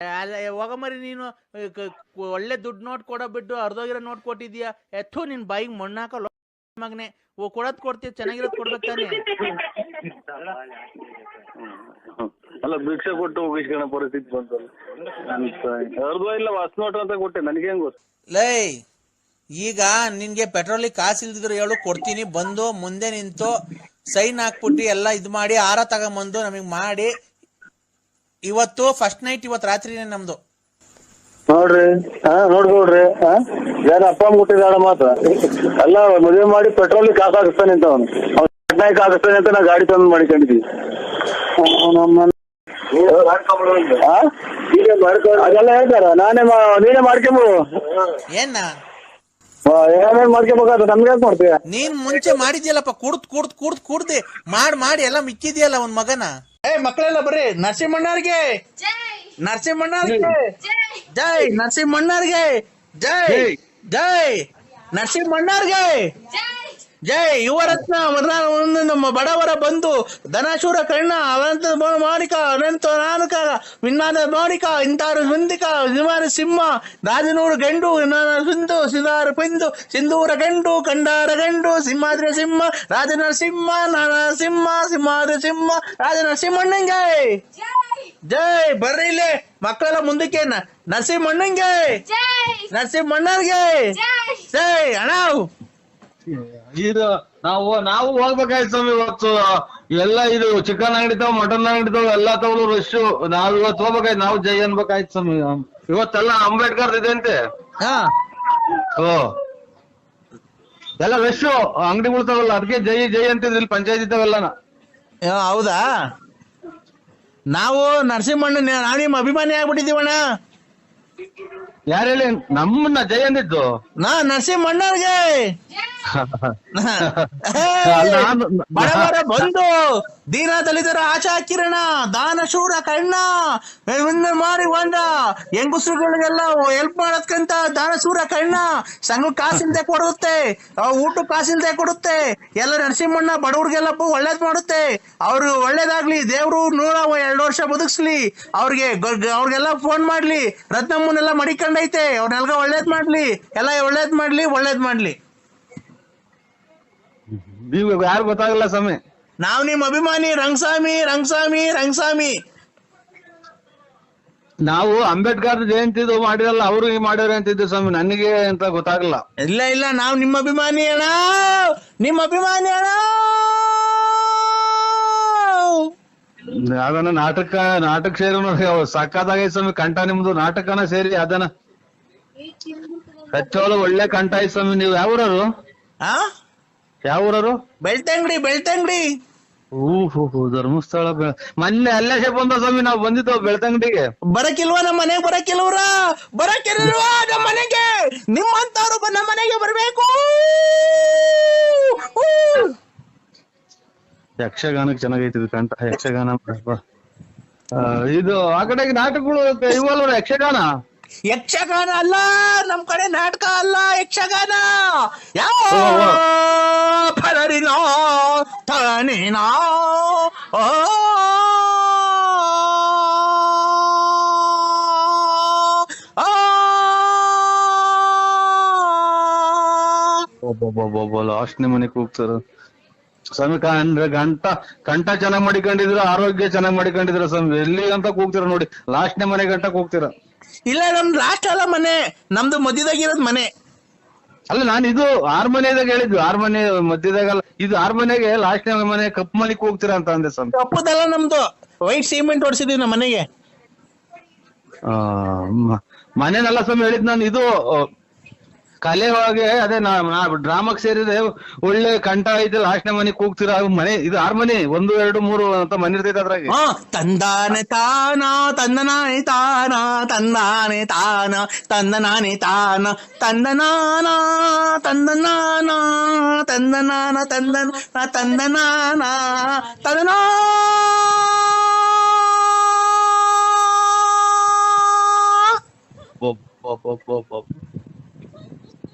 ಅಲ್ಲ ಹೋಗಮರಿ ನೀನು ಒಳ್ಳೆ ದುಡ್ಡು ನೋಟ್ ಕೊಡೋ ಬಿಟ್ಟು ಅರ್ಧೋಗಿರೋ ನೋಟ್ ಕೊಟ್ಟಿದ್ಯಾ. ಎತ್ತು ನಿನ್ ಬಾಯಿಗೆ ಮಣ್ಣಾಕಲ್ಲ ಮಗನೆ. ಕೊಡೋದ್ ಕೊಡ್ತೀಯ, ಚೆನ್ನಾಗಿರೋದ್ ಕೊಡ್ಬೇಕು ತಾನೆ. ಅಲ್ಲ ಭಿಕ್ಷೆ ಕೊಟ್ಟು ಹೋಗಿಸ್ಕೊಳ ಪರಿಸ್ಥಿತಿ ಬಂತಲ್ಲ. ಅರ್ಧ ಇಲ್ಲ ಹೊಸ ನೋಟ್ ಅಂತ ಕೊಟ್ಟೆ, ನನಗೇನ್ ಗೊತ್ತು. ಲೈ ಈಗ ನಿನ್ಗೆ ಪೆಟ್ರೋಲಿಗೆ ಕಾಸು ಇಲ್ದಿದ್ರು ಹೇಳು, ಕೊಡ್ತೀನಿ. ಬಂದು ಮುಂದೆ ನಿಂತು ಸೈನ್ ಹಾಕ್ಬಿಟ್ಟು ಎಲ್ಲ ಇದ್ ಮಾಡಿ ಆರ ತಗೊಂಬಂದು ನಮಗ್ ಮಾಡಿ. ಇವತ್ತು ಫಸ್ಟ್ ನೈಟ್, ಇವತ್ತು ರಾತ್ರಿನೇ ನಮ್ದು. ನೋಡ್ರಿ ನೋಡ್ಕೊಡ್ರಿ, ಯಾರ ಅಪ್ಪ ಅಮ್ಮ ಹುಟ್ಟಿದಾಳ ಮಾತ್ರ ಎಲ್ಲ ಮದುವೆ ಮಾಡಿ ಪೆಟ್ರೋಲ್ ಕಾಸು ಹಾಕಿಸ್ತಾನೆ ಅಂತ ಅವನು ಪಟ್ನಾಯಕ್ ಹಾಕಿಸ್ತಾನೆ ಅಂತ ನಾ ಗಾಡಿ ತಂದು ಮಾಡಿಕೊಂಡಿದ್ವಿ. ಅದೆಲ್ಲ ಹೇಳ್ತಾರ, ನೀನೇ ಮಾಡ್ಕೊಂಬಿಡು. ಏನೇನ್ ಮಾಡ್ಕೊಬೇಕಾದ ನಮ್ಗೆ ಯಾಕೆ ಮಾಡ್ತೀಯ? ನೀನ್ ಮುಂಚೆ ಮಾಡಿದ್ಯಲ್ಲಪ್ಪ, ಕುಡ್ದೆ ಮಾಡಿ ಎಲ್ಲ ಮಿಕ್ಕಿದ್ಯಲ್ಲ ಒಂದ್ ಮಗನ. ಮಕ್ಕಳೆಲ್ಲ ಬರ್ರಿ, ನರಸಿಂಹಣ್ಣವ್ರಿಗೆ ನರಸಿಂಹಣ್ಣವ್ರಿಗೆ ಜೈ, ನರಸಿಂಹಣ್ಣವ್ರಿಗೆ ಜೈ, ಜೈ ನರಸಿಂಹಣ್ಣವ್ರಿಗೆ ಜೈ. ಯುವರತ್ನ ನಮ್ಮ ಬಡವರ ಬಂಧು ಧನಶೂರ ಕರ್ಣ ಅನಂತ ಮೌನಿಕ ಅನಂತ ನಾನಕ ವಿನ್ನಾದ ಮೌನಿಕ ಇಂತಾರು ಮುಂದಿಕ ನಿವಾರ ಸಿಂಹ ರಾಜನೂರು ಗಂಡು ಸಿಂಧು ಸಿದಾರ ಪಿಂದು ಸಿಂಧೂರ ಗಂಡು ಕಂಡಾರ ಗಂಡು ಸಿಂಹಾದ್ರಿ ಸಿಂಹ ರಾಜನ ಸಿಂಹ ನಾನ ಸಿಂಹ ಸಿಂಹಾದ್ರಿ ಸಿಂಹ ರಾಜನ ಸಿಂಹಣ್ಣಂಗೆ ಜೈ. ಬರ್ರಿ ಇಲ್ಲಿ ಮಕ್ಕಳೆಲ್ಲ ಮುಂದಕ್ಕೆ. ನರಸಿಂಹಣ್ಣಂಗೆ ನರಸಿಂಹಣ್ಣವ್ರಿಗೆ ಜೈ. ಅಣ್ಣ ಇದು ನಾವು ಹೋಗ್ಬೇಕಾಯ್ತು ಸ್ವಾಮಿ. ಇವತ್ತು ಎಲ್ಲ ಇದು ಚಿಕನ್ ಅಂಗಡಿ ತಾವ್, ಮಟನ್ ಅಂಗಡಿ ತಾವ್ ಎಲ್ಲ ತಗೊಳ್ಳೋ ರಶ್. ನಾವ್ ಇವತ್ತು ಹೋಗ್ಬೇಕಾಯ್ತು, ನಾವು ಜೈ ಅನ್ಬೇಕಾಯ್ತು ಸ್ವಾಮಿ. ಇವತ್ತೆಲ್ಲ ಅಂಬೇಡ್ಕರ್ ಇದೆ ಅಂತೆ. ಎಲ್ಲ ರಶ್ ಅಂಗಡಿಗಳು ತಾವಲ್ಲ, ಅದಕ್ಕೆ ಜೈ ಜೈ ಅಂತಿದ್ರು ಇಲ್ಲಿ ಪಂಚಾಯತ್ ಇದ್ದಾವೆಲ್ಲ. ಹೌದಾ? ನಾವು ನರಸಿಂಹಣ್ಣ ನಿಮ್ಮ ಅಭಿಮಾನಿ ಆಗ್ಬಿಟ್ಟಿದೀವಣ್ಣ. ಯಾರು ಹೇಳಿ ನಮ್ಮನ್ನ ಜೈ ಅಂದಿದ್ದು? ನರಸಿಂಹಣ್ಣವ್ರಿಗೆ ಬಡವರ ಬಂಧು ದೀನ ದಲಿತರ ಆಶಾ ಕಿರಣ ದಾನಶೂರ ಕರ್ಣ ಮಾಡಿ ಬಂದ ಹೆಂಗಸರುಗಳಿಗೆಲ್ಲ ಹೆಲ್ಪ್ ಮಾಡೋದ್ಕಂತ ದಾನಶೂರ ಕರ್ಣ. ಸಂಘ ಕಾಸಿಲ್ದೆ ಕೊಡುತ್ತೆ, ಊಟ ಕಾಸಿಲ್ದೆ ಕೊಡುತ್ತೆ. ಎಲ್ಲ ನರಸಿಂಹಣ್ಣ ಬಡವ್ರಿಗೆಲ್ಲ ಒಳ್ಳೇದ್ ಮಾಡುತ್ತೆ. ಅವ್ರು ಒಳ್ಳೇದಾಗ್ಲಿ, ದೇವ್ರು 102 ವರ್ಷ ಬದುಕ್ಸ್ಲಿ. ಅವ್ರಿಗೆಲ್ಲ ಫೋನ್ ಮಾಡ್ಲಿ, ರತ್ನಮ್ಮನೆಲ್ಲ ಮಡಿಕೊಂಡೈತೆ, ಅವ್ರನ್ನೆಲ್ಗ ಒಳ್ಳೇದ್ ಮಾಡ್ಲಿ, ಎಲ್ಲ ಒಳ್ಳೇದ್ ಮಾಡ್ಲಿ. ನೀವು ಯಾರು ಗೊತ್ತಾಗಲ್ಲ ಸ್ವಾಮಿ. ನಾವ್ ನಿಮ್ ಅಭಿಮಾನಿ ರಂಗಸ್ವಾಮಿ. ನಾವು ಅಂಬೇಡ್ಕರ್ ಜಯಂತಿದು ಮಾಡಿರಲ್ಲ, ಅವರು ಮಾಡ್ಯಾರ ಅಂತಿದ್ದೆ ಸ್ವಾಮಿ, ನನಗೆ ಅಂತ ಗೊತ್ತಾಗಲ್ಲ. ಇಲ್ಲ ನಾವ್ ನಿಮ್ಮ ಅಭಿಮಾನಿ ಅಣ್ಣ. ಅದನ್ನ ನಾಟಕ ಸೇರಿ ನೋಡಿ, ಸಕ್ಕತ್ತಾಗೈತೆ ಸ್ವಾಮಿ. ಕಂಠ ನಿಮ್ದು ನಾಟಕನ ಸೇರಿ ಅದನ್ನ ಕಚ್ಚೋಳು ಒಳ್ಳೆ ಕಂಠ ಐತ್ ಸ್ವಾಮಿ. ನೀವು ಯಾವೂರರು? ಬೆಳ್ತಂಗಡಿ. ಧರ್ಮಸ್ಥಳ ಮೊನ್ನೆ ಅಲ್ಲೇ ಬಂದ ಸ್ವಾಮಿ, ನಾವು ಬಂದಿದ್ದು ಬೆಳ್ತಂಗಡಿಗೆ. ಬರಕಿಲ್ವಾ ನಮ್ಮ ಮನೆಗೆ? ಬರಕಿಲ್ವಾ ನಮ್ಮ ಮನೆಗೆ? ನಿಮ್ಮಂತವ್ರು ನಮ್ಮ ಮನೆಗೆ ಬರ್ಬೇಕು. ಯಕ್ಷಗಾನಕ್ಕೆ ಚೆನ್ನಾಗೈತಿ ಕಂಠ. ಯಕ್ಷಗಾನ ಇದು ಆ ಕಡೆಗೆ ನಾಟಕಗಳು ಇವಲ್ವ? ಯಕ್ಷಗಾನ ಅಲ್ಲ ನಮ್ ಕಡೆ, ನಾಟಕ ಅಲ್ಲ, ಯಕ್ಷಗಾನ. ಯಾವ ಫಲರಿನೋ ತನೇನೋ ಲಾಸ್ಟ್ನೇ ಮನೆಗೆ ಹೋಗ್ತಾರ ಸ್ವಾಮಿ. ಕಂಠ ಚೆನ್ನಾಗ್ ಮಾಡಿಕೊಂಡಿದ್ರ, ಆರೋಗ್ಯ ಚೆನ್ನಾಗ್ ಮಾಡಿಕೊಂಡಿದ್ರ ಸ್ವಾಮಿ. ಎಲ್ಲಿ ಅಂತ ಕೂಗ್ತೀರ ನೋಡಿ, ಲಾಸ್ಟ್ನೇ ಮನೆ ಗಂಟ ಕೂಗ್ತೀರ. ಇಲ್ಲ, ನಮ್ದು ಲಾಸ್ಟ್ ಅಲ್ಲ ಮನೆ, ನಮ್ದು ಮಧ್ಯದಾಗಿರೋದ್ ಮನೆ. ಅಲ್ಲ, ನಾನು ಇದು ಆರ್ಮನೆದಾಗ ಹೇಳಿದ್ವಿ, ಆರ್ಮನೆ ಮಧ್ಯದಾಗಲ್ಲ, ಇದು ಆರ್ಮನೆಗೆ ಲಾಸ್ಟ್ನೇ ಮನೆ ಕಪ್ ಮಲಿಕ್ ಹೋಗ್ತೀರಾ ಅಂತ ಅಂದೆ ಸ್ವಾಮಿ. ಕಪ್ಪದಲ್ಲ ನಮ್ದು, ವೈಟ್ ಸಿಮೆಂಟ್ ಹೊಡ್ಸಿದೀವಿ ನಮ್ಮ ಮನೆಗೆ. ಮನೆನಲ್ಲ ಸ್ವಾಮಿ ಹೇಳಿದ್ ನಾನು. ಇದು ಕಲೆ ಒಳಗೆ ಅದೇ ಡ್ರಾಮಾಕ್ ಸೇರಿದೆ, ಒಳ್ಳೆ ಕಂಠ ಐತೆ, ಲಾಸ್ಟ್ನೇ ಮನೆ ಕೂಗ್ತೀರಾ. ಮನೆ ಇದು 6 ಮನೆ, 1 2 3 ಅಂತ ಮನೆ ಇರ್ತೈತೆ ಅದ್ರಾಗೆ. ತಂದಾನೆ ತಾನ ತಂದನಾನೆ ತಾನ ತಂದಾನೆ ತಾನ ತಂದನಾನೆ ತಾನ ತಂದನಾನ ತಂದನಾನ ತಂದನಾನ ತಂದನಾನ ತಂದನಾ.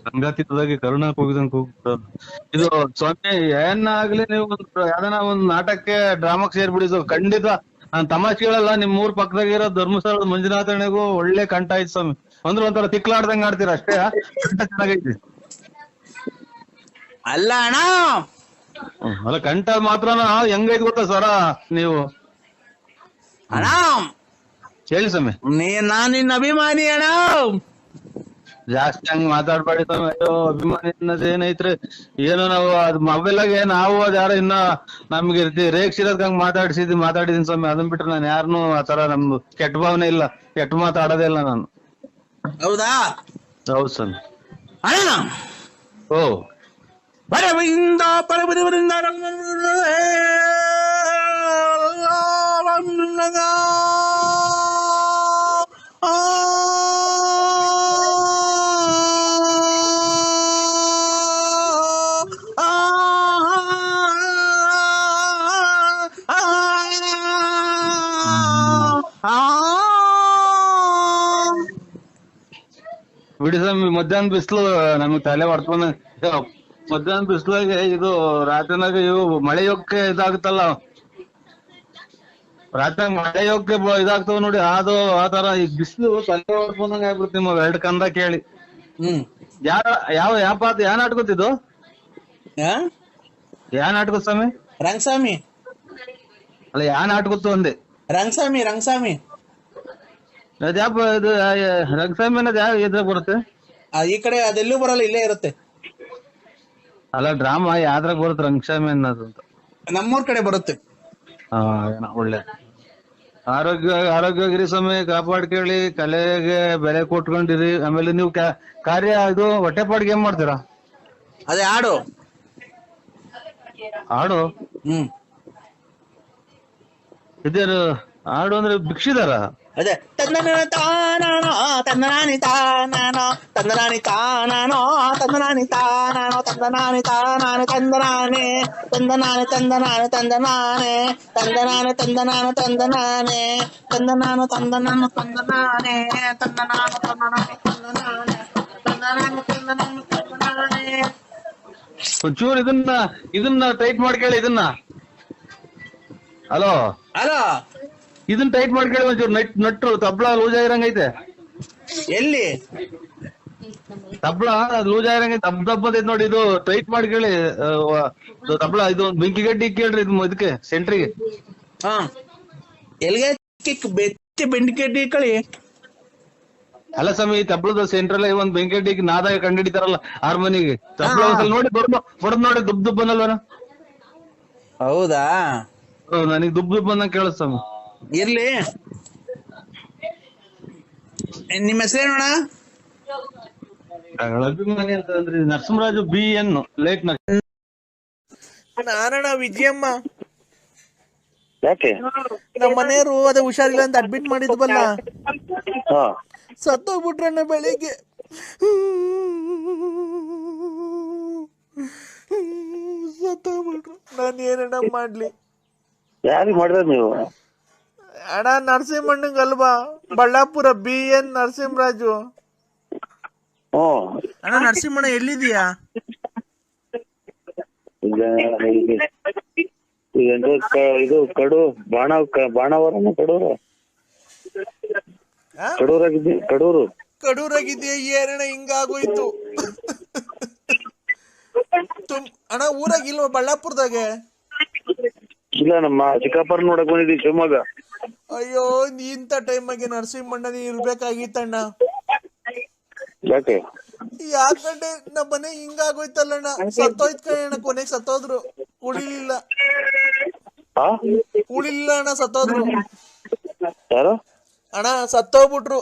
ಸಂಗಾತಿದಾಗಿ ಕರುಣಾಕ್ ಹೋಗಿದಂಗ ಹೋಗ್ತದ ಇದು ಸ್ವಾಮಿ. ಏನಾಗ್ಲಿ ನೀವು ಯಾವ್ದಾನ ಒಂದ್ ನಾಟಕಕ್ಕೆ ಡ್ರಾಮಾಕ್ ಸೇರ್ಬಿಡಿದು, ಖಂಡಿತ ನಾನ್ ತಮಾಷೆಗಳೆಲ್ಲ ನಿಮ್ ಊರ್ ಪಕ್ಕದಾಗಿರೋ ಧರ್ಮಸ್ಥಳದ ಮಂಜುನಾಥನಿಗೂ ಒಳ್ಳೆ ಕಂಠ ಐತಿ ಸ್ವಾಮಿ. ಅಂದ್ರೆ ಒಂಥರ ತಿಕ್ಲಾಡ್ದಂಗ್ ಆಡ್ತೀರ ಅಷ್ಟೇ, ಕಂಠ ಚೆನ್ನಾಗೈತಿ. ಅಲ್ಲ ಅಣ್ಣ, ಅಲ್ಲ ಕಂಠ ಮಾತ್ರನ ಹೆಂಗೈತಿ ಗೊತ್ತಾ ಸರ ನೀವು? ಅಣ್ಣ ಹೇಳಿ ಸ್ವಾಮಿ. ನಾನ್ ನಿನ್ನ ಅಭಿಮಾನಿ ಅಣ್ಣ. ಜಾಸ್ತಿ ಹಂಗ್ ಮಾತಾಡ್ಬೇಡಿ ಸ್ವಾಮಿ. ಅಯ್ಯೋ ಅಭಿಮಾನಿ ಅನ್ನೋದ್ ಏನೈತ್ರಿ? ಏನೋ ನಾವು ಅದ್ ಮೊಬೈಲಾಗೆ ನಾವು ಅದ್ ಯಾರೋ ಇನ್ನ ನಮ್ಗೆ ರೇಗ್ಸಿರೋದ್ ಹಂಗ್ ಮಾತಾಡಿದೀನಿ ಸ್ವಾಮಿ. ಅದನ್ ಬಿಟ್ರೆ ನಾನು ಯಾರನು ಆತರ ನಮ್ದು ಕೆಟ್ಟ ಭಾವನೆ ಇಲ್ಲ, ಕೆಟ್ಟ ಮಾತಾಡೋದೇ ಇಲ್ಲ ನಾನು. ಹೌದಾ? ಹೌದು ಸ್ವಾಮಿ. ಅಣ್ಣ ಓ ಪರವಿಂದ ಪರಬರಿವರಿಂದ ಬಿಡಿ ಸ್ವಾಮಿ, ಮಧ್ಯಾಹ್ನ ಬಿಸಿಲು ನಮಗ್ ತಲೆ ಹೊಡ್ಕೊಂಡ. ಮಧ್ಯಾಹ್ನ ಬಿಸಿಲಾಗೆ ಇದು ರಾತ್ರಿನಾಗ ಇವು ಮಳೆ ಯೋಗಕ್ಕೆ ಇದಾಗುತ್ತಲ್ಲ, ರಾತ್ರಿ ಮಳೆ ಯೋಗಕ್ಕೆ ಇದಾಗ್ತಾವ ನೋಡಿ, ಅದು ಆತರ ಈ ಬಿಸಿಲು ತಲೆ ಹೊಡ್ಕೊಂಡಂಗ ಆಗ್ಬಿಡುತ್ತೆ. ನಿಮ್ಮ ಎರಡು ಕಂದ ಕೇಳಿ ಯಾ ನಾಟ್ಕೊತಿದ್ದು? ಯಾ ನಾಟ್ಕೋ ಸ್ವಾಮಿ? ರಂಗಸ್ವಾಮಿ. ಅಲ್ಲ ಯಾ ನಾಟ್ಕೊತ್ತು ಅಂದೆ? ರಂಗಸ್ವಾಮಿ. ಅದ್ಯಾಪ ಇದು ರಂಗಸ್ವಾಮಿ ಅನ್ನೋದು ಯಾವ ಇದ್ರಾಗ ಬರುತ್ತೆ? ಈ ಕಡೆ ಅದೆಲ್ಲೂ ಬರಲ್ಲ, ಇಲ್ಲೇ ಇರುತ್ತೆ. ಅಲ್ಲ ಡ್ರಾಮಾ ಯಾವ್ದ್ರಾಗ ಬರುತ್ತೆ ರಂಗಸ್ವಾಮಿ ಅನ್ನೋದು ಅಂತ? ನಮ್ಮೂರ್ ಕಡೆ ಬರುತ್ತೆ. ಒಳ್ಳೆ ಆರೋಗ್ಯಗಿರಿ ಸ್ವಾಮಿ, ಕಾಪಾಡ್ಕೇಳಿ, ಕಲೆಗೆ ಬೆಲೆ ಕೊಟ್ಕೊಂಡಿರಿ. ಆಮೇಲೆ ನೀವು ಕಾರ್ಯ ಇದು ಹೊಟ್ಟೆಪಾಡಿಗೆ ಏನ್ ಮಾಡ್ತೀರಾ? ಅದೇ ಹಾಡು. ಇದೇನು ಹಾಡು ಅಂದ್ರೆ ಭಿಕ್ಷಿದಾರ? ಅದೇ ತಂದನಾನಿ ತಾನಾನೋ ತಂದನಾನಿ ತಾನಾನೋ ತಂದನಾನಿ ತಾನಾನೋ ತಂದನಾನಿ ತಾನಾನೋ ತಂದನಾನಿ ತಾನಾನೆ ತಂದನಾನೆ ತಂದನಾನೆ ತಂದನಾನೆ ತಂದನಾನೆ ತಂದನಾನೆ ತಂದನಾನು ತಂದನಾನೆ ತಂದನಾನು ತಂದನಾನು ತಂದನಾನೆ ತಂದನಾನು ತಂದನಾನು ತಂದನಾನೆ ತಂದನಾನು ತಂದನಾನು ತಂದನಾನೆ. ಒಂಚೂರು ಇದನ್ನ ಟೈಟ್ ಮಾಡ್ಕೇಳಿ. ಇದನ್ನ ಹಲೋ ಇದನ್ನ ಟೈಟ್ ಮಾಡ್ಕೇಳಿ ಒಂಚೂರು. ನಟ್ರು ತಬ್ಲಾ ಲೂಸ್ ಆಗಿರಂಗೈತೆ. ಎಲ್ಲಿ ತಬ್ಲಾ ಲೂಸ್ ಆಗಿರಂಗೈತೆ, ದಬ್ಬದೈತೆ ನೋಡಿ. ಇದು ಟೈಟ್ ಮಾಡ್ಕೇಳಿ ತಬ್ಲಾ. ಇದು ಬೆಂಕಿ ಗಡ್ಡಿ ಕೇಳ್ರಿ ಇದಕ್ಕೆ ಸೆಂಟ್ರಿಗೆ. ಎಲ್ಲಿಗೆ ಬೆತ್ತಿ ಬೆಂಕಿ ಗಡ್ಡಿ ಕಳಿ. ಅಲ್ಲ ಸ್ವಾಮಿ, ತಬ್ಲದ ಸೆಂಟ್ರಲ್ ಒಂದ್ ಬೆಂಕಿ ಗಡ್ಡಿ ನಾದಾಗ ಕಂಡಿಡಿತಾರಲ್ಲ ಹಾರ್ಮೋನಿಗೆ. ತಬ್ಲಾ ಒಂದ್ಸಲ ನೋಡಿ ಬಡದ್ ನೋಡಿ ದುಬ್ ಬಂದಲ್ವನ? ಹೌದಾ? ನನಗ್ ದುಬ್ ಬಂದಂಗ ಕೇಳಿಸ್ ಸ್ವಾಮಿ. ಇರ್ಲಿ, ನಿಮ್ಮ ಹೆಸರೇನೋಣ? ಅಭಿಮಾನಿ ಅಂತ ಅಂದ್ರೆ ನರಸಿಂಹರಾಜು BN ಲೇಟ್. ನಾನಣ್ಣ ವಿಜಯಮ್ಮ. ಯಾಕೆ? ನಮ್ಮ ಮನೆಯವರು ಅದೇ ಹುಷಾರಿಲ್ಲ ಅಂತ ಅಡ್ಮಿಟ್ ಮಾಡಿದ್ವಲ್ಲ, ಸತ್ತೋಗ್ಬಿಟ್ರಣ್ಣ ಬೆಳಿಗ್ಗೆ. ಸತ್ತೋಗ್ಬಿಟ್ರು. ನಾನು ಏನಣ್ಣ ಮಾಡ್ಲಿ? ಯಾರಿಗೆ ಮಾಡಿದ ನೀವು? ಅಣ್ಣ ನರಸಿಂಹಣ್ಣಂಗಲ್ವಾ, ಬಳ್ಳಾಪುರ BN ನರಸಿಂಹರಾಜು. ಅಣ್ಣ ನರಸಿಂಹಣ್ಣ ಎಲ್ಲಿದೀಯಾ? ಇದು ಬಾಣಾವರನ ಕಡೂರಾಗಿದ್ದೀಯ? ಏನಣ್ಣ ಹಿಂಗಾಗೋಯ್ತು? ಅಣ್ಣ ಊರಾಗಿಲ್ವ ಬಳ್ಳಾಪುರದಾಗೆ? ಇಲ್ಲ, ನಮ್ಮ ಚಿಕ್ಕಪ್ಪರ ನೋಡಕ್ ಬಂದಿದ್ದೀವಿ ಶಿವಮೊಗ್ಗ. ಅಯ್ಯೋ, ಇಂಥ ಟೈಮಾಗೆ ನರಸಿಂಹಣ್ಣ ಇರ್ಬೇಕಾಗಿತ್ತಣ್ಣ. ಯಾಕೆ? ಯಾಕಂದ್ರೆ ನಮ್ಮ ಮನೆ ಹಿಂಗಾಗೋಯ್ತಲ್ಲಣ್ಣ. ಸತ್ತೋಯ್ತು ಕಣ, ಕೊನೆಗೆ ಸತ್ತೋದ್ರು. ಉಳಿಲಿಲ್ಲ ಅಣ್ಣ, ಸತ್ತೋದ್ರು. ಯಾರು? ಅಣ್ಣ ಸತ್ತೋಗ್ಬಿಟ್ರು,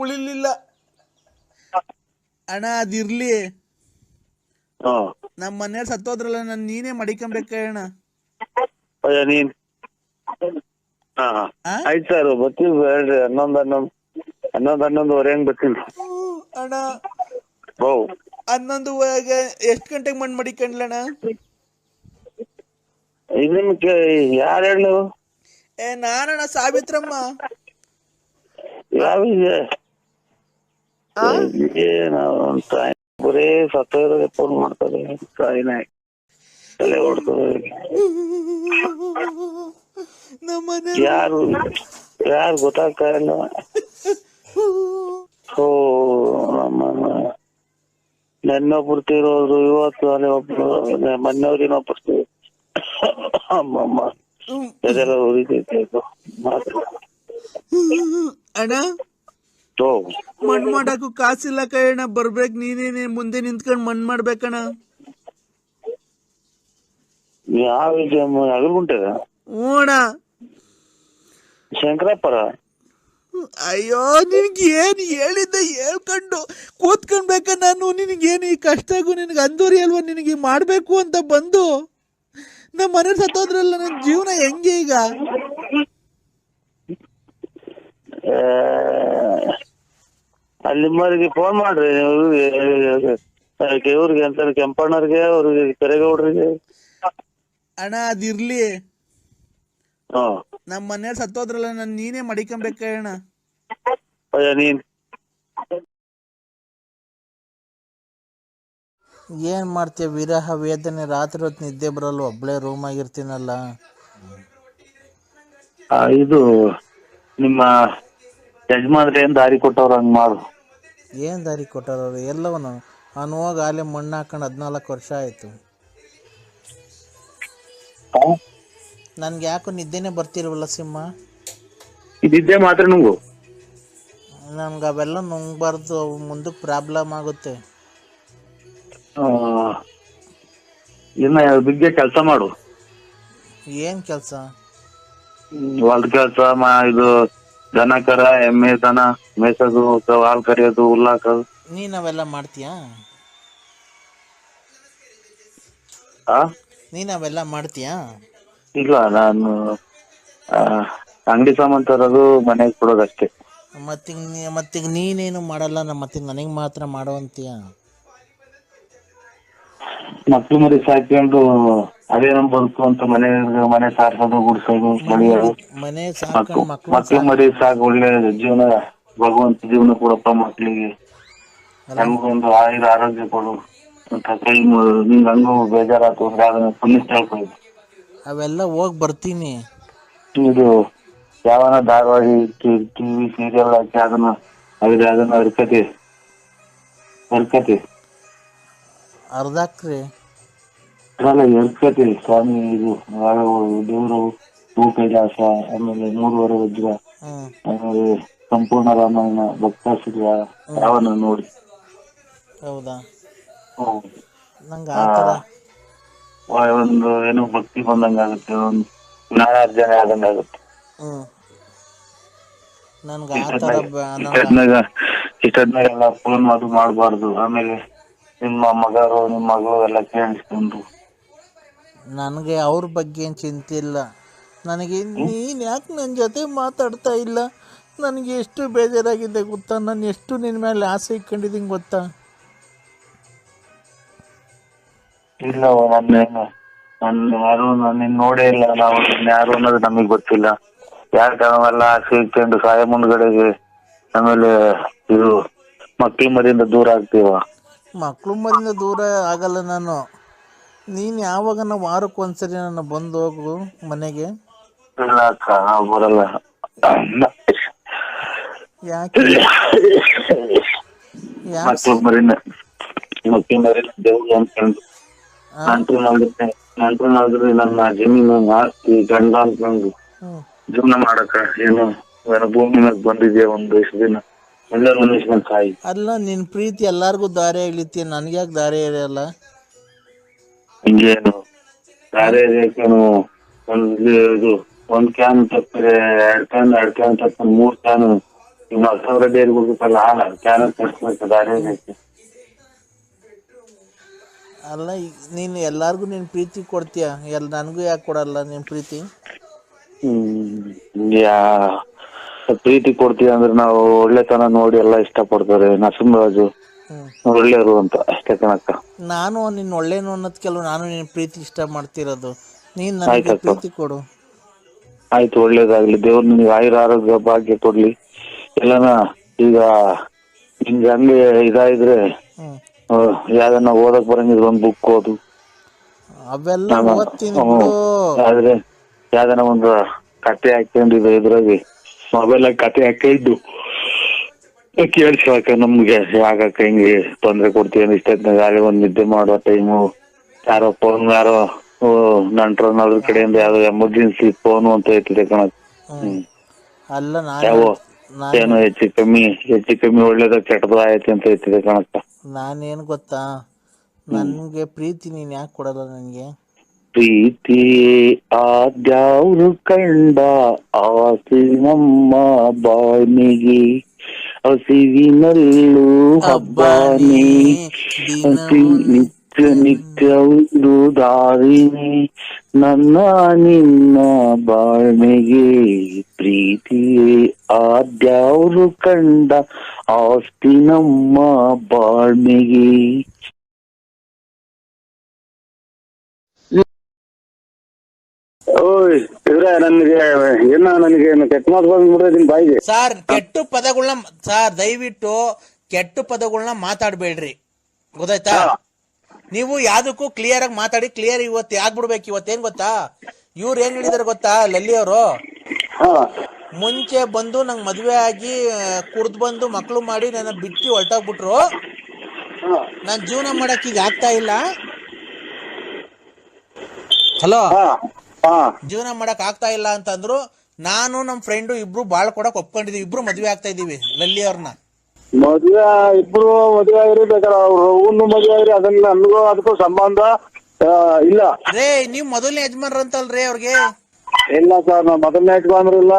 ಉಳಿಲಿಲ್ಲ ಅಣ್ಣ. ಅದಿರ್ಲಿ, ನಮ್ಮ ಮನೆಯವ್ರು ಸತ್ತೋದ್ರಲ್ಲ, ನೀನೇ ಮಡಿಕೊಂಬೇಕಣ್ಣ. ನೀನ್ ಆಯ್ತು ಸರ್, ಬರ್ತೀವಿ. ಹೇಳ್ರಿ, 11:11 ಹೆಂಗ್ ಬರ್ತೀನಿ ಅಣ್ಣ. 11 ಎಷ್ಟ್ ಗಂಟೆಗೆ ಮಣ್ಣು ಮಡಿಕೊಂಡ್ಲಣ್ಣ? ನಿಮ್ಗೆ ಯಾರು ಹೇಳಿ ನೀವು? ನಾನಣ್ಣ ಸಾವಿತ್ರಮ್ಮ. ಯಾವ ಬರೇ ಸತ್ತೋದ್ರೆ ಫೋನ್ ಮಾಡ್ತಾರೆ, ತಲೆ ಹೊಡ್ತದೆ. ನಮ್ಮನೆ ಯಾರು ಯಾರು ಗೊತ್ತಾಗ್ತಾ ಇಲ್ಲ. ಓ ನಮ್ಮ ನೆನ್ನೊಬ್ರು ತೀರೋದ್ರು, ಇವತ್ತು ಅಲ್ಲಿ ಒಬ್ರು, ಮೊನ್ನೆಯವ್ರು ಇನ್ನೊಬ್ರು. ಅಮ್ಮಮ್ಮ ಅದೆಲ್ಲ ಉರಿತೈತೆ ಮಾತ್ರ. ಅಣ್ಣ ಓ ಮಣ್ ಮಾಡಾಕು ಕಾಸಿಲ್ಲ ಕಣ, ಬರ್ಬೇಕ್ ನೀನೇನೆ ಮುಂದೆ ನಿಂತ್ಕೊಂಡ್ ಮಣ್ ಮಾಡ್ಬೇಕಣ್ಣ. ಯಾವ ಅಗಲ್ಗುಂಟೆದ ಓಣ ಶಂಕರಪ್ಪರ. ಅಯ್ಯೋ ನಿನ್ಗೆ ಏನ್ ಹೇಳಿದ್ದೆ ಹೇಳ್ಕೊಂಡು ಕೂತ್ಕೊಂಡ್ಬೇಕ ನಾನು. ನಿನಗೇನು ಈ ಕಷ್ಟಗೂ ನಿನಗೆ ಅಂದೂರಿ ಅಲ್ವಾ ನಿನಗೆ ಮಾಡ್ಬೇಕು ಅಂತ ಬಂದು ನಮ್ಮ ಮನೆ ಸತ್ತೋದ್ರಲ್ಲ, ನನ್ನ ಜೀವನ ಹೆಂಗೆ ಈಗ? ಅಲ್ಲಿ ನಿಮ್ಮವ್ರಿಗೆ ಫೋನ್ ಮಾಡ್ರಿ, ಇವ್ರಿಗೆ ಅಂತ ಕೆಂಪಣ್ಣವ್ರಿಗೆ, ಅವ್ರಿಗೆ ಕರೆಗೌಡ್ರಿಗೆ. ಅಣ್ಣ ಅದಿರ್ಲಿ, ಹಾ ನಮ್ಮ ಮನೆಯವ್ರು ಸತ್ತೋದ್ರಲ್ಲ, ನಾನು ನೀನೇ ಮಡಿಕೊಂಬೇಕಣ್ಣ. ನೀನ್ ಏನ್ ಮಾಡ್ತೀಯ, ವಿರಹ ವೇದನೆ, ರಾತ್ರಿ ಹೊತ್ತು ನಿದ್ದೆ ಬರಲ್ಲ, ಒಬ್ಳೆ ರೂಮ್ ಆಗಿರ್ತೀನಲ್ಲ. ಇದು ನಿಮ್ಮ ಯಜಮಾನ್ರ ಏನ್ ದಾರಿ ಕೊಟ್ಟವ್ರ ಹಂಗ್ ಮಾಡು. ಏನ್ ದಾರಿ ಕೊಟ್ಟಾರವ್ರು? ಎಲ್ಲವನು ಅವ್ನು ಹೋಗಿ ಅಲ್ಲಿ ಮಣ್ಣು ಹಾಕೊಂಡು 14 ವರ್ಷ ಆಯ್ತು. ನನ್ಗೆ ಯಾಕೋ ನಿದ್ದೆನೆ ಬರ್ತಿಲ್ವಲ್ಲ ಸಿಂಹ. ಇದಿದ್ದೆ ಮಾತ್ರ ನುಂಗು. ನನ್ಗೆ ಅವೆಲ್ಲ ನುಂಗ್ಬಾರ್ದು, ಮುಂದಕ್ಕೆ ಪ್ರಾಬ್ಲಮ್ ಆಗುತ್ತೆ. ಇನ್ನ ಬಿಗ್ಗೆ ಕೆಲಸ ಮಾಡು. ಏನ್ ಕೆಲಸ? ಹೊಲ್ದ ಕೆಲಸ, ಇದು ದನ ಕರ ಎಮ್ಮೆ ದನ ಮೇಯ್ಸೋದು, ಹಾಲ್ ಕರಿಯೋದು, ಹುಲ್ಲಾಕೋದು. ನೀನ್ ಅವೆಲ್ಲ ಮಾಡ್ತೀಯಾ? ನೀನ್ ಅವೆಲ್ಲ ಮಾಡ್ತೀಯಾ? ಇಲ್ಲ, ನಾನು ಅಂಗಡಿ ಸಾಮಾನ್ ತರೋದು, ಮನೆಗೆ ಕೊಡೋದಷ್ಟೇ. ಮತ್ತೀಗ ನೀನೇನು ಮಾಡಲ್ಲ, ಮತ್ತೆ ನನಗೆ ಮಾತ್ರ ಮಾಡುವಂತೀಯ. ಮಕ್ಳು ಮರಿ ಸಾಕೊಂಡು ಅದೇ ನಮ್ ಬದುಕು ಅಂತ ಮನೆ ಸಾರ್ಸೋದು, ಗುಡ್ಸೋದು, ಬೆಳೆಯೋದು. ಮನೆ ಸಾಕೊಂಡು ಮಕ್ಳು ಮರಿ ಸಾಕು, ಒಳ್ಳೆ ಜೀವನ, ಭಗವಂತ ಜೀವನ ಕೊಡಪ್ಪ ಮಕ್ಳಿಗೆ, ನಮ್ಗೊಂದು ಆರೋಗ್ಯ ಕೊಡು ಅಂತ ಕೈ ನಿಂಗ್ ಹಂಗು ಬೇಜಾರಾತು ಅಂದ್ರೆ ಅದನ್ನ ಪುನಃ ಹೇಳ್ಕೊದು. ಅವೆಲ್ಲ ಹೋಗಿ ಬರ್ತೀನಿ. ಇದು ಯಾವನ ಧಾರವಾಹಿ, ಟಿವಿ ಸೀರಿಯಲ್ ಹಾಕಿ ಅದನ್ನ ಅರ್ಕತಿ ಅರ್ಧಾಕ್ರಿ ಅದಲ್ಲ ಎರ್ಕತಿ ಸ್ವಾಮಿ. ಇದು ದೇವರು ಭೂ ಕೈಲಾಸ, ಆಮೇಲೆ 3 ವಜ್ರ, ಆಮೇಲೆ ಸಂಪೂರ್ಣ ರಾಮಾಯಣ, ಭಕ್ತಾಸುರ, ಯಾವನ ನೋಡಿ. ಹೌದಾ? ನಂಗೆ ಆ ಥರ ಒಂದು ಏನೋ ಭಕ್ತಿ ಬಂದಂಗಾಗುತ್ತೆ, ಒಂದು ಜ್ಞಾನಾರ್ಜನೆ ಆದಂಗಾಗುತ್ತೆ. ನನ್ಗೆ ಆ ಥರ ಇಷ್ಟದ್ನಾಗೆಲ್ಲ ಫೋನ್ ಅದು ಮಾಡಬಾರ್ದು. ಆಮೇಲೆ ನಿಮ್ಮ ಮಗಳು ಎಲ್ಲ ಕೇಳಿಸ್ಕೊಂಡು. ನನಗೆ ಅವ್ರ ಬಗ್ಗೆ ಏನು ಚಿಂತೆ ಇಲ್ಲ. ನನಗೆ ನೀನು ಯಾಕೆ ನನ್ನ ಜೊತೆ ಮಾತಾಡ್ತಾ ಇಲ್ಲ? ನನಗೆ ಎಷ್ಟು ಬೇಜಾರಾಗಿದೆ ಗೊತ್ತಾ? ನಾನು ಎಷ್ಟು ನಿನ್ನ ಮೇಲೆ ಆಸೆ ಇಟ್ಕೊಂಡಿದ್ದೀನಿ ಗೊತ್ತಾ? ಇಲ್ಲವೋ, ನಾನು ನೋಡೇ ಇಲ್ಲ. ನಾವು ಯಾರು ಅನ್ನೋದು ನಮಗ್ ಗೊತ್ತಿಲ್ಲ. ಯಾಕೆ ನಾವೆಲ್ಲ ಆಸೆ ಇಟ್ಕೊಂಡು ಸಾಯ ಮುಂದ್ಗಡೆಗೆ ಆಮೇಲೆ ಇದು ಮಕ್ಳು ಮರಿಯಿಂದ ದೂರ ಆಗ್ತೀವ? ಮಕ್ಳು ಮರಿಂದ ದೂರ ಆಗಲ್ಲ ನಾನು. ನೀನು ಯಾವಾಗ ವಾರಕ್ಕೆ ಒಂದ್ಸರಿ ನನ್ನ ಬಂದು ಹೋಗು ಮನೆಗೆ. ಇಲ್ಲ ಅಕ್ಕ, ನಾವು ಬರಲ್ಲ. ಯಾಕೆ? ಮಕ್ಳು ಮರಿನ ದೇವ್ರು ಅನ್ಕೊಂಡು ನಂಟ್ರು ನನ್ನ ಜಮೀನು ಆಸ್ತಿ ಗಂಡ ಅನ್ಕೊಂಡು ಜೀವನ ಮಾಡಕ ಏನು ಭೂಮಿ ಮೇಲೆ ಬಂದಿದ್ಯಾ ಒಂದು ಇಷ್ಟು ದಿನ, ಒಳ್ಳೆ ಮನುಷ್ಯನ ಸಾಯಿ. ಅಲ್ಲ, ನಿನ್ನ ಪ್ರೀತಿ ಎಲ್ಲಾರ್ಗು ದಾರಿ ಇಳಿತೀಯ, ನನಗೆ ಯಾಕೆ ದಾರಿ ಇರಲ್ಲ? ಹಿಂಗೇನು ದಾರಿ ಒಂದ್ ಕ್ಯಾನ್ ತಪ್ಪಿದ್ರೆ 2 ಕ್ಯಾನ್ ತಪ್ಪ 3 ಕ್ಯಾನ್, ಇನ್ನು 10,000 ಡೇರಿ ಹೋಗ್ಬೇಕಲ್ಲ, ಕ್ಯಾನ್ ತರ್ಸ್ಬೇಕು, ದಾರಿ ಐತೆ. ಅಲ್ಲ, ನೀನು ಎಲ್ಲಾರ್ಗು ನಿನ್ನ ಪ್ರೀತಿ ಕೊಡ್ತೀಯ, ನನಗೂ ಯಾಕೆ ಕೊಡಲ್ಲ ನಿನ್ನ ಪ್ರೀತಿ? ಪ್ರೀತಿ ಕೊಡ್ತೀವಿ ಅಂದ್ರೆ ನಾವು ಒಳ್ಳೆತನ ನೋಡಿ ಎಲ್ಲ ಇಷ್ಟಪಡ್ತಾರೆ. ನರಸಿಂಹರಾಜು ಒಳ್ಳೆಯವರು ಅಂತ ಅಷ್ಟೇ ಕಣಕ್ಕ. ನಾನು ನಿನ್ನ ಒಳ್ಳೇನು ಅನ್ನೋದ್ ಕೆಲವು, ನಾನು ನಿನ್ನ ಪ್ರೀತಿ ಇಷ್ಟ ಮಾಡ್ತಿರೋದು. ನೀನ್ ನನಗೆ ಪ್ರೀತಿ ಕೊಡು. ಆಯ್ತು, ಒಳ್ಳೇದಾಗ್ಲಿ. ದೇವ್ರು ನಿನಗೆ ಆಯುರ ಆರೋಗ್ಯ ಭಾಗ್ಯ ಕೊಡ್ಲಿ. ಎಲ್ಲನ ಈಗ ನಿಮ್ಗೆ ಹಂಗೆ ಇದಾಯಿದ್ರೆ ಯಾವ್ದನ್ನ ಓದಕ್ ಬರಂಗಿದ್ರೆ ಒಂದು ಬುಕ್ ಓದು. ಅವೆಲ್ಲ ಓದ್ತೀನಿ. ಯಾವ್ದಾನ ಒಂದು ಕತೆ ಹಾಕೊಂಡಿದ್ದು ಇದ್ರಾಗಿ ಮೊಬೈಲ್ ಆಗಿ ಕತೆ ಹಾಕಿದ್ದು ಕೇಳಿಸ್ಕೊಳಕ ನಮ್ಗೆ ಯಾಕಕ್ಕ ಹಿಂಗೆ ತೊಂದ್ರೆ ಕೊಡ್ತೀವಿ ಇಷ್ಟೊತ್ತಿನಾಗ ಅಲ್ಲಿ ಒಂದ್ ನಿದ್ದೆ ಮಾಡೋ ಟೈಮು ಯಾರೋ ಫೋನ್ ಯಾರೋ ನಂಟ್ರನ್ನೋದ್ರ ಕಡೆಯಿಂದ ಯಾವ್ದೋ ಎಮರ್ಜೆನ್ಸಿ ಫೋನ್ ಅಂತ ಹೇಳ್ತಿದೆ ಕಣಕ್. ಅಲ್ಲ ಯಾವ ಏನೋ ಹೆಚ್ಚು ಕಮ್ಮಿ ಒಳ್ಳೇದ ಕೆಟ್ಟದ ಆಯ್ತು ಅಂತ ಹೇಳ್ತಿದೆ ಕಣಕ್ಕ. ನಾನೇನು ಗೊತ್ತಾ, ನನ್ಗೆ ಪ್ರೀತಿ ನೀನ್ ಯಾಕೆ ಕೊಡಲ್ಲ ನನ್ಗೆ? ಪ್ರೀತಿ ಆದ್ಯಾವ್ರು ಕಂಡ ಆಸೆ ನಮ್ಮ ಬಾಳ್ಮೆಗೆ, ಹಸಿವಿನಲ್ಲೂ ಹಬ್ಬಾನಿ ನಿತ್ಯ ಒಂದು ದಾರಿನಿ ನನ್ನ ನಿನ್ನ ಬಾಳ್ಮೆಗೆ. ಪ್ರೀತಿ ಆದ್ಯಾವ್ರು ಕಂಡ ಆಸ್ತಿ ನಮ್ಮ ಬಾಳ್ಮೆಗೆ. ಓಯ್ ಇವ್ರೆ ನನಗೆ ಕೆಟ್ಟ ಮಾತು ಬಂದ್ಬಿಡ್ತೀನಿ ಬಾಯಿಗೆ. ಸರ್ ಕೆಟ್ಟ ಪದಗಳನ್ನ ಸರ್ ದಯವಿಟ್ಟು ಕೆಟ್ಟ ಪದಗಳನ್ನ ಮಾತಾಡ್ಬೇಡ್ರಿ, ಗೊತ್ತಾಯ್ತಾ? ನೀವು ಯಾವ್ದಕ್ಕೂ ಕ್ಲಿಯರ್ ಆಗಿ ಮಾತಾಡಿ ಕ್ಲಿಯರ್ ಇವತ್ತು ಆಗ್ಬಿಡ್ಬೇಕು. ಇವತ್ತೇನ್ ಗೊತ್ತಾ, ಇವ್ರು ಏನ್ ಹೇಳಿದಾರೆ ಗೊತ್ತಾ, ಲಲ್ಲಿ ಅವರು ಮುಂಚೆ ಬಂದು ನಂಗೆ ಮದ್ವೆ ಆಗಿ ಕುಡ್ದು ಬಂದು ಮಕ್ಳು ಮಾಡಿ ನನ್ನ ಬಿಟ್ಟು ಹೊರಟೋಗ್ಬಿಟ್ರು, ನಾನ್ ಜೀವನ ಮಾಡಕ್ ಈಗ ಆಗ್ತಾ ಇಲ್ಲ. ಹಲೋ, ಜೀವನ ಮಾಡಕ್ ಆಗ್ತಾ ಇಲ್ಲ ಅಂತಂದ್ರು. ನಾನು ನಮ್ ಫ್ರೆಂಡು ಇಬ್ರು ಬಾಳ್ ಕೊಡಕ್ ಒಪ್ಕೊಂಡಿದೀವಿ, ಇಬ್ರು ಮದ್ವೆ ಆಗ್ತಾ ಇದೀವಿ ಲಲ್ಲಿ ಅವ್ರನ್ನ. ಮದ್ವೆ ಇಬ್ರು ಮದ್ವೆ ಆಗಿರಿ, ಬೇಕಾದ್ರೆ ಅವ್ನು ಮದ್ವೆ ಆಗಿರಿ, ಅದನ್ನ ನನ್ಗೂ ಅದಕ್ಕೂ ಸಂಬಂಧ ಇಲ್ಲ. ರೇ ನೀವ್ ಮೊದಲನೇ ಯಜಮಾನ್ರ ಅಂತಲ್ರಿ ಅವ್ರಿಗೆ? ಇಲ್ಲ ಸರ್, ನಾವ್ ಮೊದಲನೇ ಯಜಮಾನ್ರಿಲ್ಲ,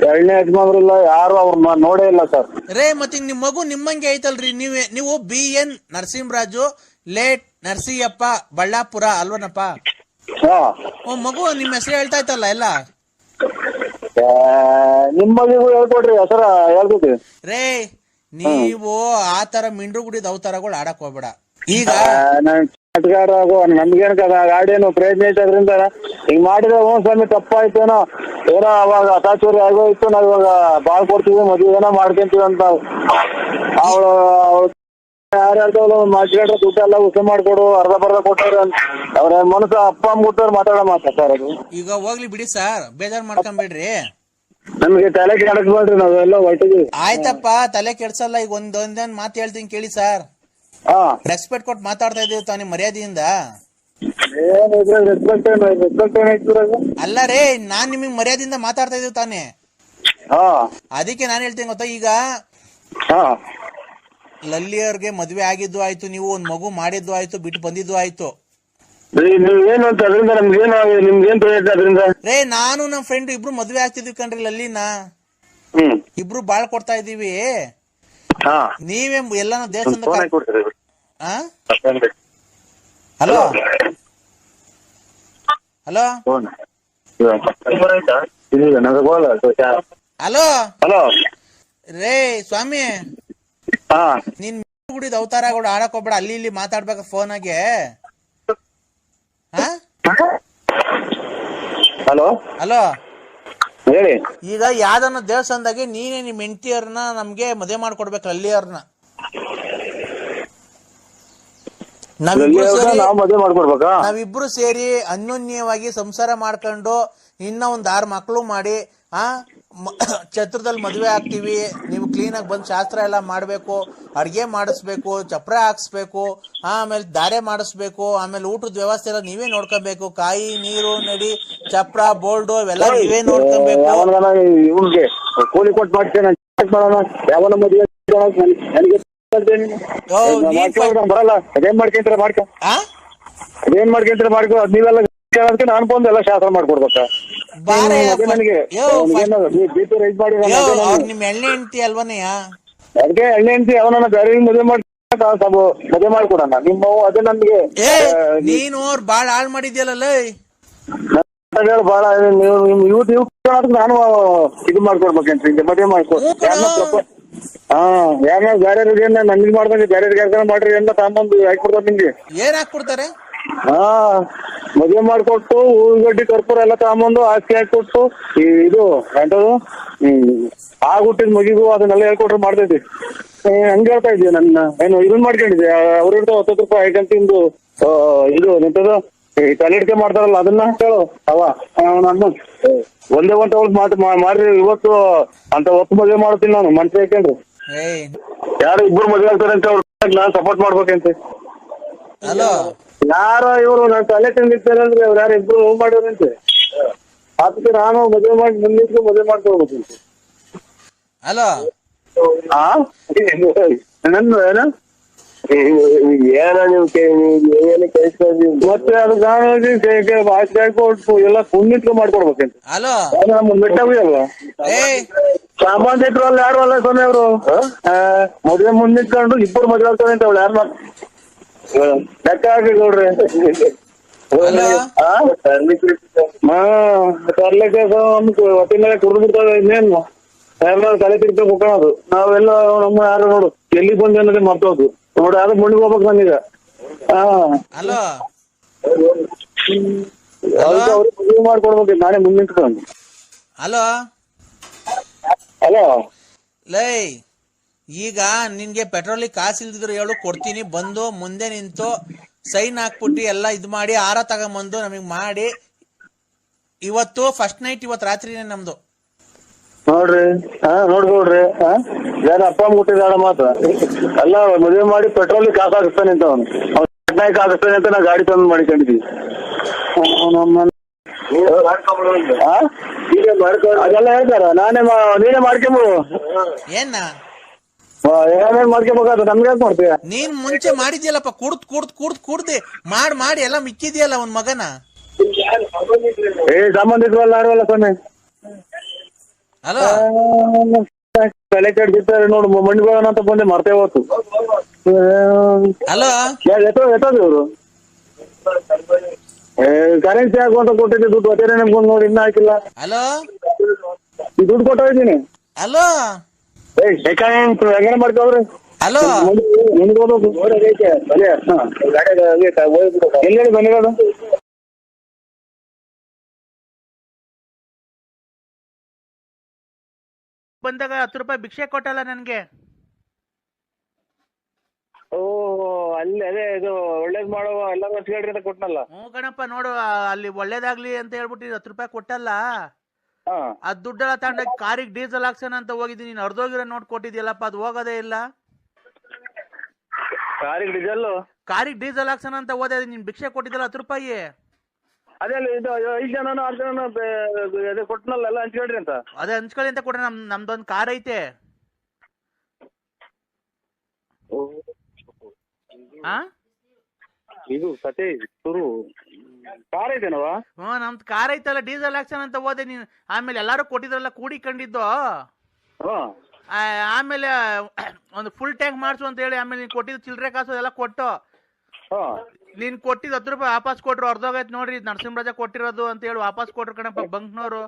ಎರಡನೇ ಯಜಮಾನ್ರಿಲ್ಲ, ಯಾರು ಅವ್ರನ್ನ ನೋಡೇ ಇಲ್ಲ ಸರ್. ರೇ ಮತ್ತೆ ನಿಮ್ ಮಗು ನಿಮ್ಮಂಗೆ ಐತಲ್ರಿ. ನೀವು BN ನರಸಿಂಹರಾಜು ಲೇಟ್ ನರಸಿಯಪ್ಪ ಬಳ್ಳಾಪುರ ಅಲ್ವನಪ್ಪ? ಮಗು ನಿಮ್ ಹೆಸರು ಹೇಳ್ತಾ ಇತ್ತಲ್ಲ ಎಲ್ಲ. ನಿಮ್ ಮಗಿಗೂ ಹೇಳ್ಕೊಡ್ರಿ ಹೆಸರ ಹೇಳ್ತೀವಿ. ರೇ ನೀವು ಆತರ ಮಿಂಡ್ರು ಗುಡಿದ ಅವತಾರಗಳು ಆಡಕ್ ಹೋಗ್ಬೇಡ. ಈಗ ನಮ್ಗೇನ್ ಗಾಡಿಯನ್ನು ಪ್ರಯತ್ನ ಐತೆ ಅದ್ರಿಂದ ಹಿಂಗ್ ಮಾಡಿದ್ರೆ ಸ್ವಾಮಿ ತಪ್ಪಾಯ್ತೇನೋ, ಏನೋ ಅವಾಗ ಅತಾಚುರಿ ಆಗೋಯ್ತು, ನಾವ್ ಇವಾಗ ಬಾಳ್ ಕೊಡ್ತೀವಿ ಮದ್ವೆ ಏನೋ ಮಾಡ್ಕೊಂತೀವಿ ಅಂತ ಅವಳು ಯಾರ್ಯಾರ್ದವಳು ಮಾತಾಡ್ರೆ ದುಡ್ಡೆಲ್ಲ ಉಸ ಮಾಡ್ಕೊಡು, ಅರ್ಧ ಬರ್ಧ ಕೊಟ್ಟವ್ರೆ ಅಂತ ಅವ್ರ ಮನಸ್ಸು ಅಪ್ಪ ಅಮ್ಮ ಕೊಟ್ಟವ್ರು ಮಾತಾಡೋ ಮಾತಾ ಸರ್ ಅದು. ಈಗ ಹೋಗ್ಲಿ ಬಿಡಿ ಸರ್, ಬೇಜಾರ್ ಮಾಡ್ಕೊಂಬೇಡ್ರಿ. ನಮ್ಗೆ ತಲೆ ಕೆಡಕ್ಬೇಡ್ರಿ, ನಾವೆಲ್ಲ ಹೊಟ್ಟಿದೀವಿ. ಆಯ್ತಪ್ಪ, ತಲೆ ಕೆಡ್ಸಲ್ಲ. ಈಗ ಒಂದೊಂದೇನ್ ಮಾತು ಹೇಳ್ತೀನಿ ಕೇಳಿ ಸರ್. ರೆಸ್ಪೆಕ್ಟ್ ಕೊಟ್ಟು ಮಾತಾಡ್ತಾ ಇದೀವಿ ತಾನೇ ಮರ್ಯಾದೆಯಿಂದ. ಅಲ್ಲ ರೇ, ನಾನ್ ನಿಮಗ್ ಮರ್ಯಾದೆಯಿಂದ ಮಾತಾಡ್ತಾ ಇದೀವಿ ತಾನೆ, ಅದಕ್ಕೆ ನಾನ್ ಹೇಳ್ತೀನಿ ಗೊತ್ತಾ. ಈಗ ಲಲ್ಲಿ ಅವ್ರಿಗೆ ಮದ್ವೆ ಆಗಿದ್ದು ಆಯ್ತು, ನೀವು ಒಂದ್ ಮಗು ಮಾಡಿದ್ದು ಆಯ್ತು, ಬಿಟ್ಟು ಬಂದಿದ್ದು ಆಯ್ತು. ರೇ ನಾನು ನಮ್ ಫ್ರೆಂಡ್ ಇಬ್ರು ಮದ್ವೆ ಆಗ್ತಿದ್ವಿ ಕಣ್ರಿ ಲಲ್ಲಿನ, ಇಬ್ರು ಬಾಳ್ ಕೊಡ್ತಾ ಇದೀವಿ. ನೀವೇ ಎಲ್ಲಾನು ದೇವಸ್ಥಾನ. ಹಲೋ ಹಲೋ ಹಲೋ ಹಲೋ ರೇ ಸ್ವಾಮಿ, ನೀನ್ ಗುಡಿದ ಅವತಾರಗಳು ಆಡಕ್ ಹೋಗ್ಬೇಡ, ಅಲ್ಲಿ ಇಲ್ಲಿ ಮಾತಾಡ್ಬೇಕ ಫೋನಾಗೆ. ಹಲೋ ಹಲೋ ಹೇಳಿ. ಈಗ ಯಾವ್ದನ್ನ ದೇವಸ್ಥಾನದಾಗೆ ನೀನೇ ನಿಮ್ ಹೆಂಡತಿಯವ್ರನ್ನ ನಮ್ಗೆ ಮದುವೆ ಮಾಡ್ಕೊಡ್ಬೇಕು, ಲಲ್ಲಿ ಅವ್ರನ್ನ. ನಾವಿಬ್ರು ಸೇರಿ ಅನ್ಯೋನ್ಯವಾಗಿ ಸಂಸಾರ ಮಾಡ್ಕೊಂಡು ಇನ್ನ ಒಂದ್ 6 ಮಕ್ಳು ಮಾಡಿ ಛತ್ರದಲ್ಲಿ ಮದ್ವೆ ಆಗ್ತೀವಿ. ನೀವು ಕ್ಲೀನ್ ಆಗಿ ಬಂದ್ ಶಾಸ್ತ್ರ ಎಲ್ಲ ಮಾಡ್ಬೇಕು, ಅಡ್ಗೆ ಮಾಡಿಸ್ಬೇಕು, ಚಪ್ರ ಹಾಕ್ಸ್ಬೇಕು, ಆಮೇಲೆ ದಾರೆ ಮಾಡಿಸ್ಬೇಕು, ಆಮೇಲೆ ಊಟದ ವ್ಯವಸ್ಥೆ ಎಲ್ಲ ನೀವೇ ನೋಡ್ಕೊಬೇಕು. ಕಾಯಿ ನೀರು ನಡಿ ಚಪ್ರ ಬೋಲ್ಡು ಇವೆಲ್ಲ ನೀವೇ ನೋಡ್ಕೊಬೇಕು. ಕೂಲಿ ಕೊಟ್ಟು ಮಾಡ್ತೇನೆ ಬರಲ್ಲ, ಅದೇನ್ ಮಾಡ್ಕೊಂತಾರೆ ಮಾಡ್ಕೊ, ಅದೇನ್ ಮಾಡ್ಕೊಂತಾರೆ ಮಾಡ್ಕೊ. ಅದ್ ನೀವೆಲ್ಲ ನಾನು ಬಂದು ಎಲ್ಲ ಶಾಸ್ತ್ರ ಮಾಡ್ಕೊಡ್ಬೇಕಾ? ನನಗೆ ನಿಮ್ ಎಣ್ಣೆ ಹೆಂಡತಿ ಅಲ್ವನೆಯ? ಅದಕ್ಕೆ ಎಣ್ಣೆ ಹೆಂಡತಿ ಅವನನ್ನ ಬೇರೆ ಮದುವೆ ಮದುವೆ ಮಾಡ್ಕೊಡೋಣ ನಿಮ್ಮ. ಅದೇ ನನ್ಗೆ ನೀನು ಅವ್ರು ಬಾಳ ಹಾಳ್ ಮಾಡಿದ್ಯಲ್ಲ ಬಾಳ. ನೀವು ನಾನು ಇದು ಮಾಡ್ಕೊಡ್ಬೇಕಂತ ಮದುವೆ ಮಾಡ್ಕೊಡ್. ಯಾರ ಬೇರೆ ನನ್ಗೆ ಮಾಡ್ದಂಗೆ ಬೇರೆ ಯಾರು ಮಾಡ್ರಿ ಅಂತ ತಾಂಬಂದು ಹಾಕೊಡ್ತಾರೆ ನಿಮ್ಗೆ. ಏನ್ ಹಾಕ್ಕೊಡ್ತಾರೆ? ಮದುವೆ ಮಾಡ್ಕೊಟ್ಟು ಹೂಗಡ್ಡಿ ಕರ್ಪೂರ ಎಲ್ಲ ತಗೊಂಬಂದು ಆಸ್ತಿ ಹಾಕೊಟ್ಟು ಇದು ಎಂತದು ಹುಟ್ಟಿದ ಮಗಿಗೂ ಅದನ್ನೆಲ್ಲ ಹೇಳ್ಕೊಟ್ರೆ ಮಾಡ್ತೈತಿ. ಹಂಗೆ ಹೇಳ್ತಾ ಇದೀಯ ನನ್ನ ಏನು ಇದನ್ ಮಾಡ್ಕೊಂಡಿದ್ದೆ. ಅವ್ರ 10 ರೂಪಾಯಿ ಐಟಮ್ ತಿಂದು ಇದು ಎಂತದು ತಲೆಡ್ಕೆ ಮಾಡ್ತಾರಲ್ಲ ಅದನ್ನ ಹೇಳು ಅವ ನನ್ನ ಒಂದೇ ಒಂದ್ ತಗೊಳ್ ಮಾಡ್ರಿ ಇವತ್ತು ಅಂತ ಒತ್ತು ಮದುವೆ ಮಾಡ್ತೀನಿ ನಾನು ಮನ್ಸಿ ಹಾಕೊಂಡ್ರಿ ಏಯ್ ಯಾರು ಇಬ್ರು ಮದುವೆ ಆಗ್ತಾರೆ ಅಂತ ಅವ್ರು ನಾನ್ ಸಪೋರ್ಟ್ ಮಾಡ್ಬೇಕಂತೆ ಹಲೋ ಯಾರೋ ಇವ್ರು ನಾನು ತಲೆ ತಿಂದಿರ್ತಾರೆ ಅಂದ್ರೆ ಅವ್ರು ಯಾರು ಇಬ್ರು ಮಾಡಿದ್ರಂತೆ ಅದಕ್ಕೆ ನಾನು ಮದುವೆ ಮಾಡಿ ಮುಂದಿಟ್ಟು ಮದುವೆ ಮಾಡ್ಕೋಬೇಕಂತೆ ಹಲೋ ಆ ನನ್ನ ಏನ ಏನೋ ನೀವು ಏನು ಕೇಳಿಸ್ಕೊಂಡ್ರಿ ಮತ್ತೆ ಅದಕ್ಕೆ ಕೊಟ್ಟು ಎಲ್ಲ ಪುಣ್ಯಕ್ಕೆ ಮಾಡ್ಕೊಡ್ಬೇಕಂತ ಹಲೋ ನಮ್ಮ ಮೆಟ್ಟಾಗಿ ಅಲ್ವಾ ಏಯ್ ಸಾಮಾನ್ಯರು ಅಲ್ಲ ಯಾರು ಅಲ್ಲ ಸ್ವಾಮಿ ಅವರು ಮದುವೆ ಮುಂದಿಟ್ಕೊಂಡು ಇಬ್ಬರು ಮದುವೆ ಆಗ್ತಾರೆ ಅಂತ ಅವಳು ಯಾರು ಲೆಕ್ಕ ಹಾಕಿ ನೋಡ್ರಿ ತರ್ಲಿಕ್ಕೆ ಹೊತ್ತಿನ ಮೇಲೆ ಕುಡಿದು ಬಿಡ್ತಾವೆ ಇನ್ನೇನು ಯಾರು ತಲೆ ತಿರ್ಬೇಕು ಹೋಗೋದು ನಾವೆಲ್ಲ ನಮ್ಮ ಯಾರು ನೋಡು ಎಲ್ಲಿ ಬಂದು ಅನ್ನೋದೇ ಮರ್ತೋದು ನೋಡಿ ಯಾರು ಮಣ್ಣಿಗೆ ಹೋಗ್ಬೇಕು ನಾನೀಗ ಹಲೋ ಅವ್ರಿಗೆ ಮದುವೆ ಮಾಡ್ಕೊಡ್ಬೇಕು ನಾನೇ ಮುಂದಿಟ್ಕೊಂಡು ಹಲೋ ಹಲೋ ಲೈ ಈಗ ನಿನ್ಗೆ ಪೆಟ್ರೋಲಿಗೆ ಕಾಸು ಇಲ್ದಿದ್ರು ಹೇಳು ಕೊಡ್ತೀನಿ ಬಂದು ಮುಂದೆ ನಿಂತು ಸೈನ್ ಹಾಕ್ಬಿಟ್ಟು ಎಲ್ಲ ಇದು ಮಾಡಿ ಆರ ತಗೊಂಬಂದು ನಮಗ್ ಮಾಡಿ ಇವತ್ತು ಫಸ್ಟ್ ನೈಟ್ ಇವತ್ತು ರಾತ್ರಿನೇ ನಮ್ದು ನೋಡ್ರಿ ನೋಡ್ಕೊಡ್ರಿ ಯಾರ ಅಪ್ಪ ಮುಟ್ಟಿದಾಳ ಮಾತ್ರ ಎಲ್ಲ ಮದುವೆ ಮಾಡಿ ಪೆಟ್ರೋಲಿಗೆ ಕಾಸು ಹಾಕಿಸ್ತಾನೆ ಅಂತ ಅವನು ಪಟ್ನಾಯಕ್ ಹಾಕಿಸ್ತಾನೆ ಅಂತ ನಾ ಗಾಡಿ ತಂದು ಮಾಡಿಕೊಂಡಿದ್ವಿ ಅದೆಲ್ಲ ಹೇಳ್ತಾರ ನೀನೇ ಮಾಡ್ಕೊಂಬೋದು ಏನ ಏನೇನ್ ಮಾಡ್ಕೋಬೇಕಾದ್ರೆ ನಮ್ಗೆ ಯಾಕೆ ಮಾಡ್ತೀಯ ನೀನ್ ಮುಂಚೆ ಮಾಡಿದ್ಯಲ್ಲಪ್ಪ ಕುಡ್ದೆ ಮಾಡಿ ಎಲ್ಲ ಮಿಕ್ಕಿದ್ಯಲ್ಲ ಒಂದ್ ಮಗನ ಸಂಬಂಧಿಕರಲ್ಲ ಯಾರಲ್ಲ ಸ್ವಾಮಿ ಹಲೋ ತಲೆ ಕೆಡ್ತಾರೆ ನೋಡು ಮಣ್ಣಿಗೋಣ ಅಂತ ಬಂದೆ ಮರ್ತೇ ಹೋತು ಹಲೋ ಎತ್ತೋದು ಇವರು ಕರೆನ್ಸಿ ಹಾಕುವಂತ ಕೊಟ್ಟಿದ್ದೆ ದುಡ್ಡು ಅದೇನೆ ನಮ್ಗೊಂದು ನೋಡಿ ಇನ್ನ ಹಾಕಿಲ್ಲ ಹಲೋ ದುಡ್ಡು ಕೊಟ್ಟಿದ್ದೀನಿ ಹಲೋ ಹೆಂಗನೆ ಮಾಡ್ಕೋವ್ರಿ ಹಲೋ ಎಲ್ಲಿ ಬಂದಿರೋದು ಬಂದಾಗ 10 ರೂಪಾಯಿ ಭಿಕ್ಷೆ ಕೊಟ್ಟಲ್ಲ ನನ್ಗೆ ಓ ಅಲ್ಲಿ ಅದೇ ಇದು ಒಳ್ಳೇದ್ ಮಾಡುವ ಎಲ್ಲರೂ ಹಚ್ಕೊಳ್ರಿ ಅಂತ ಕೊಟ್ನಲ್ಲ ಗಣಪ ನೋಡು ಅಲ್ಲಿ ಒಳ್ಳೇದಾಗ್ಲಿ ಅಂತ ಹೇಳ್ಬಿಟ್ಟು 10 ರೂಪಾಯಿ ಕೊಟ್ಟಲ್ಲ ಅದ್ ದುಡ್ಡೆಲ್ಲ ತಗೊಂಡ ಕಾರಿಗೆ ಡೀಸೆಲ್ ಹಾಕ್ಸೋಣ ಅಂತ ಹೋಗಿದ್ದೀನಿ ನೀನ್ ಅರ್ಧೋಗಿರೋ ನೋಟ್ ಕೊಟ್ಟಿದ್ಯಲ್ಲಪ್ಪ ಅದು ಹೋಗೋದೇ ಇಲ್ಲ ಕಾರಿಗೆ ಡೀಸೆಲ್ ಹಾಕ್ಸೋಣ ಅಂತ ಹೋದೆ ನೀನ್ ಭಿಕ್ಷೆ ಕೊಟ್ಟಿದ್ದಲ್ಲ 10 ರೂಪಾಯಿ ಅದೇ ಇದು 5 ಜನನೋ 6 ಜನನೋ ಅದೇ ಕೊಟ್ನಲ್ಲ ಎಲ್ಲ ಹಂಚ್ಕೊಳ್ರಿ ಅಂತ ಅದೇ ಹಂಚ್ಕೊಳ್ಳಿ ಅಂತ ಕೊಡ್ರಿ ನಮ್ದೊಂದ್ ಕಾರ್ ಐತೆ ಇದು ಕತೆ ಶುರು ಕಾರ್ ಐತೆನವ ನಮ್ದು ಕಾರ್ ಐತಲ್ಲ ಡೀಸೆಲ್ ಹಾಕ್ಸೋಣ ಅಂತ ಹೋದೆ ನೀನ್ ಆಮೇಲೆ ಎಲ್ಲಾರು ಕೊಟ್ಟಿದ್ರಲ್ಲ ಕೂಡಿಕೊಂಡಿದ್ದು ಆಮೇಲೆ ಒಂದು ಫುಲ್ ಟ್ಯಾಂಕ್ ಮಾಡ್ಸು ಅಂತ ಹೇಳಿ ಆಮೇಲೆ ನೀನ್ ಕೊಟ್ಟಿದ್ದು ಚಿಲ್ಲರೆ ಕಾಸು ಎಲ್ಲ ಕೊಟ್ಟು ನೀನ್ ಕೊಟ್ಟಿದ್ 10 ರೂಪಾಯಿ ವಾಪಸ್ ಕೊಟ್ರು ಅರ್ಧೋಗೈತ್ ನೋಡ್ರಿ ನರಸಿಂಹರಾಜ ಕೊಟ್ಟಿರೋದು ಅಂತ ಹೇಳಿ ವಾಪಸ್ ಕೊಟ್ರು ಕಣಪ್ಪ ಬಂಕ್ನವ್ರು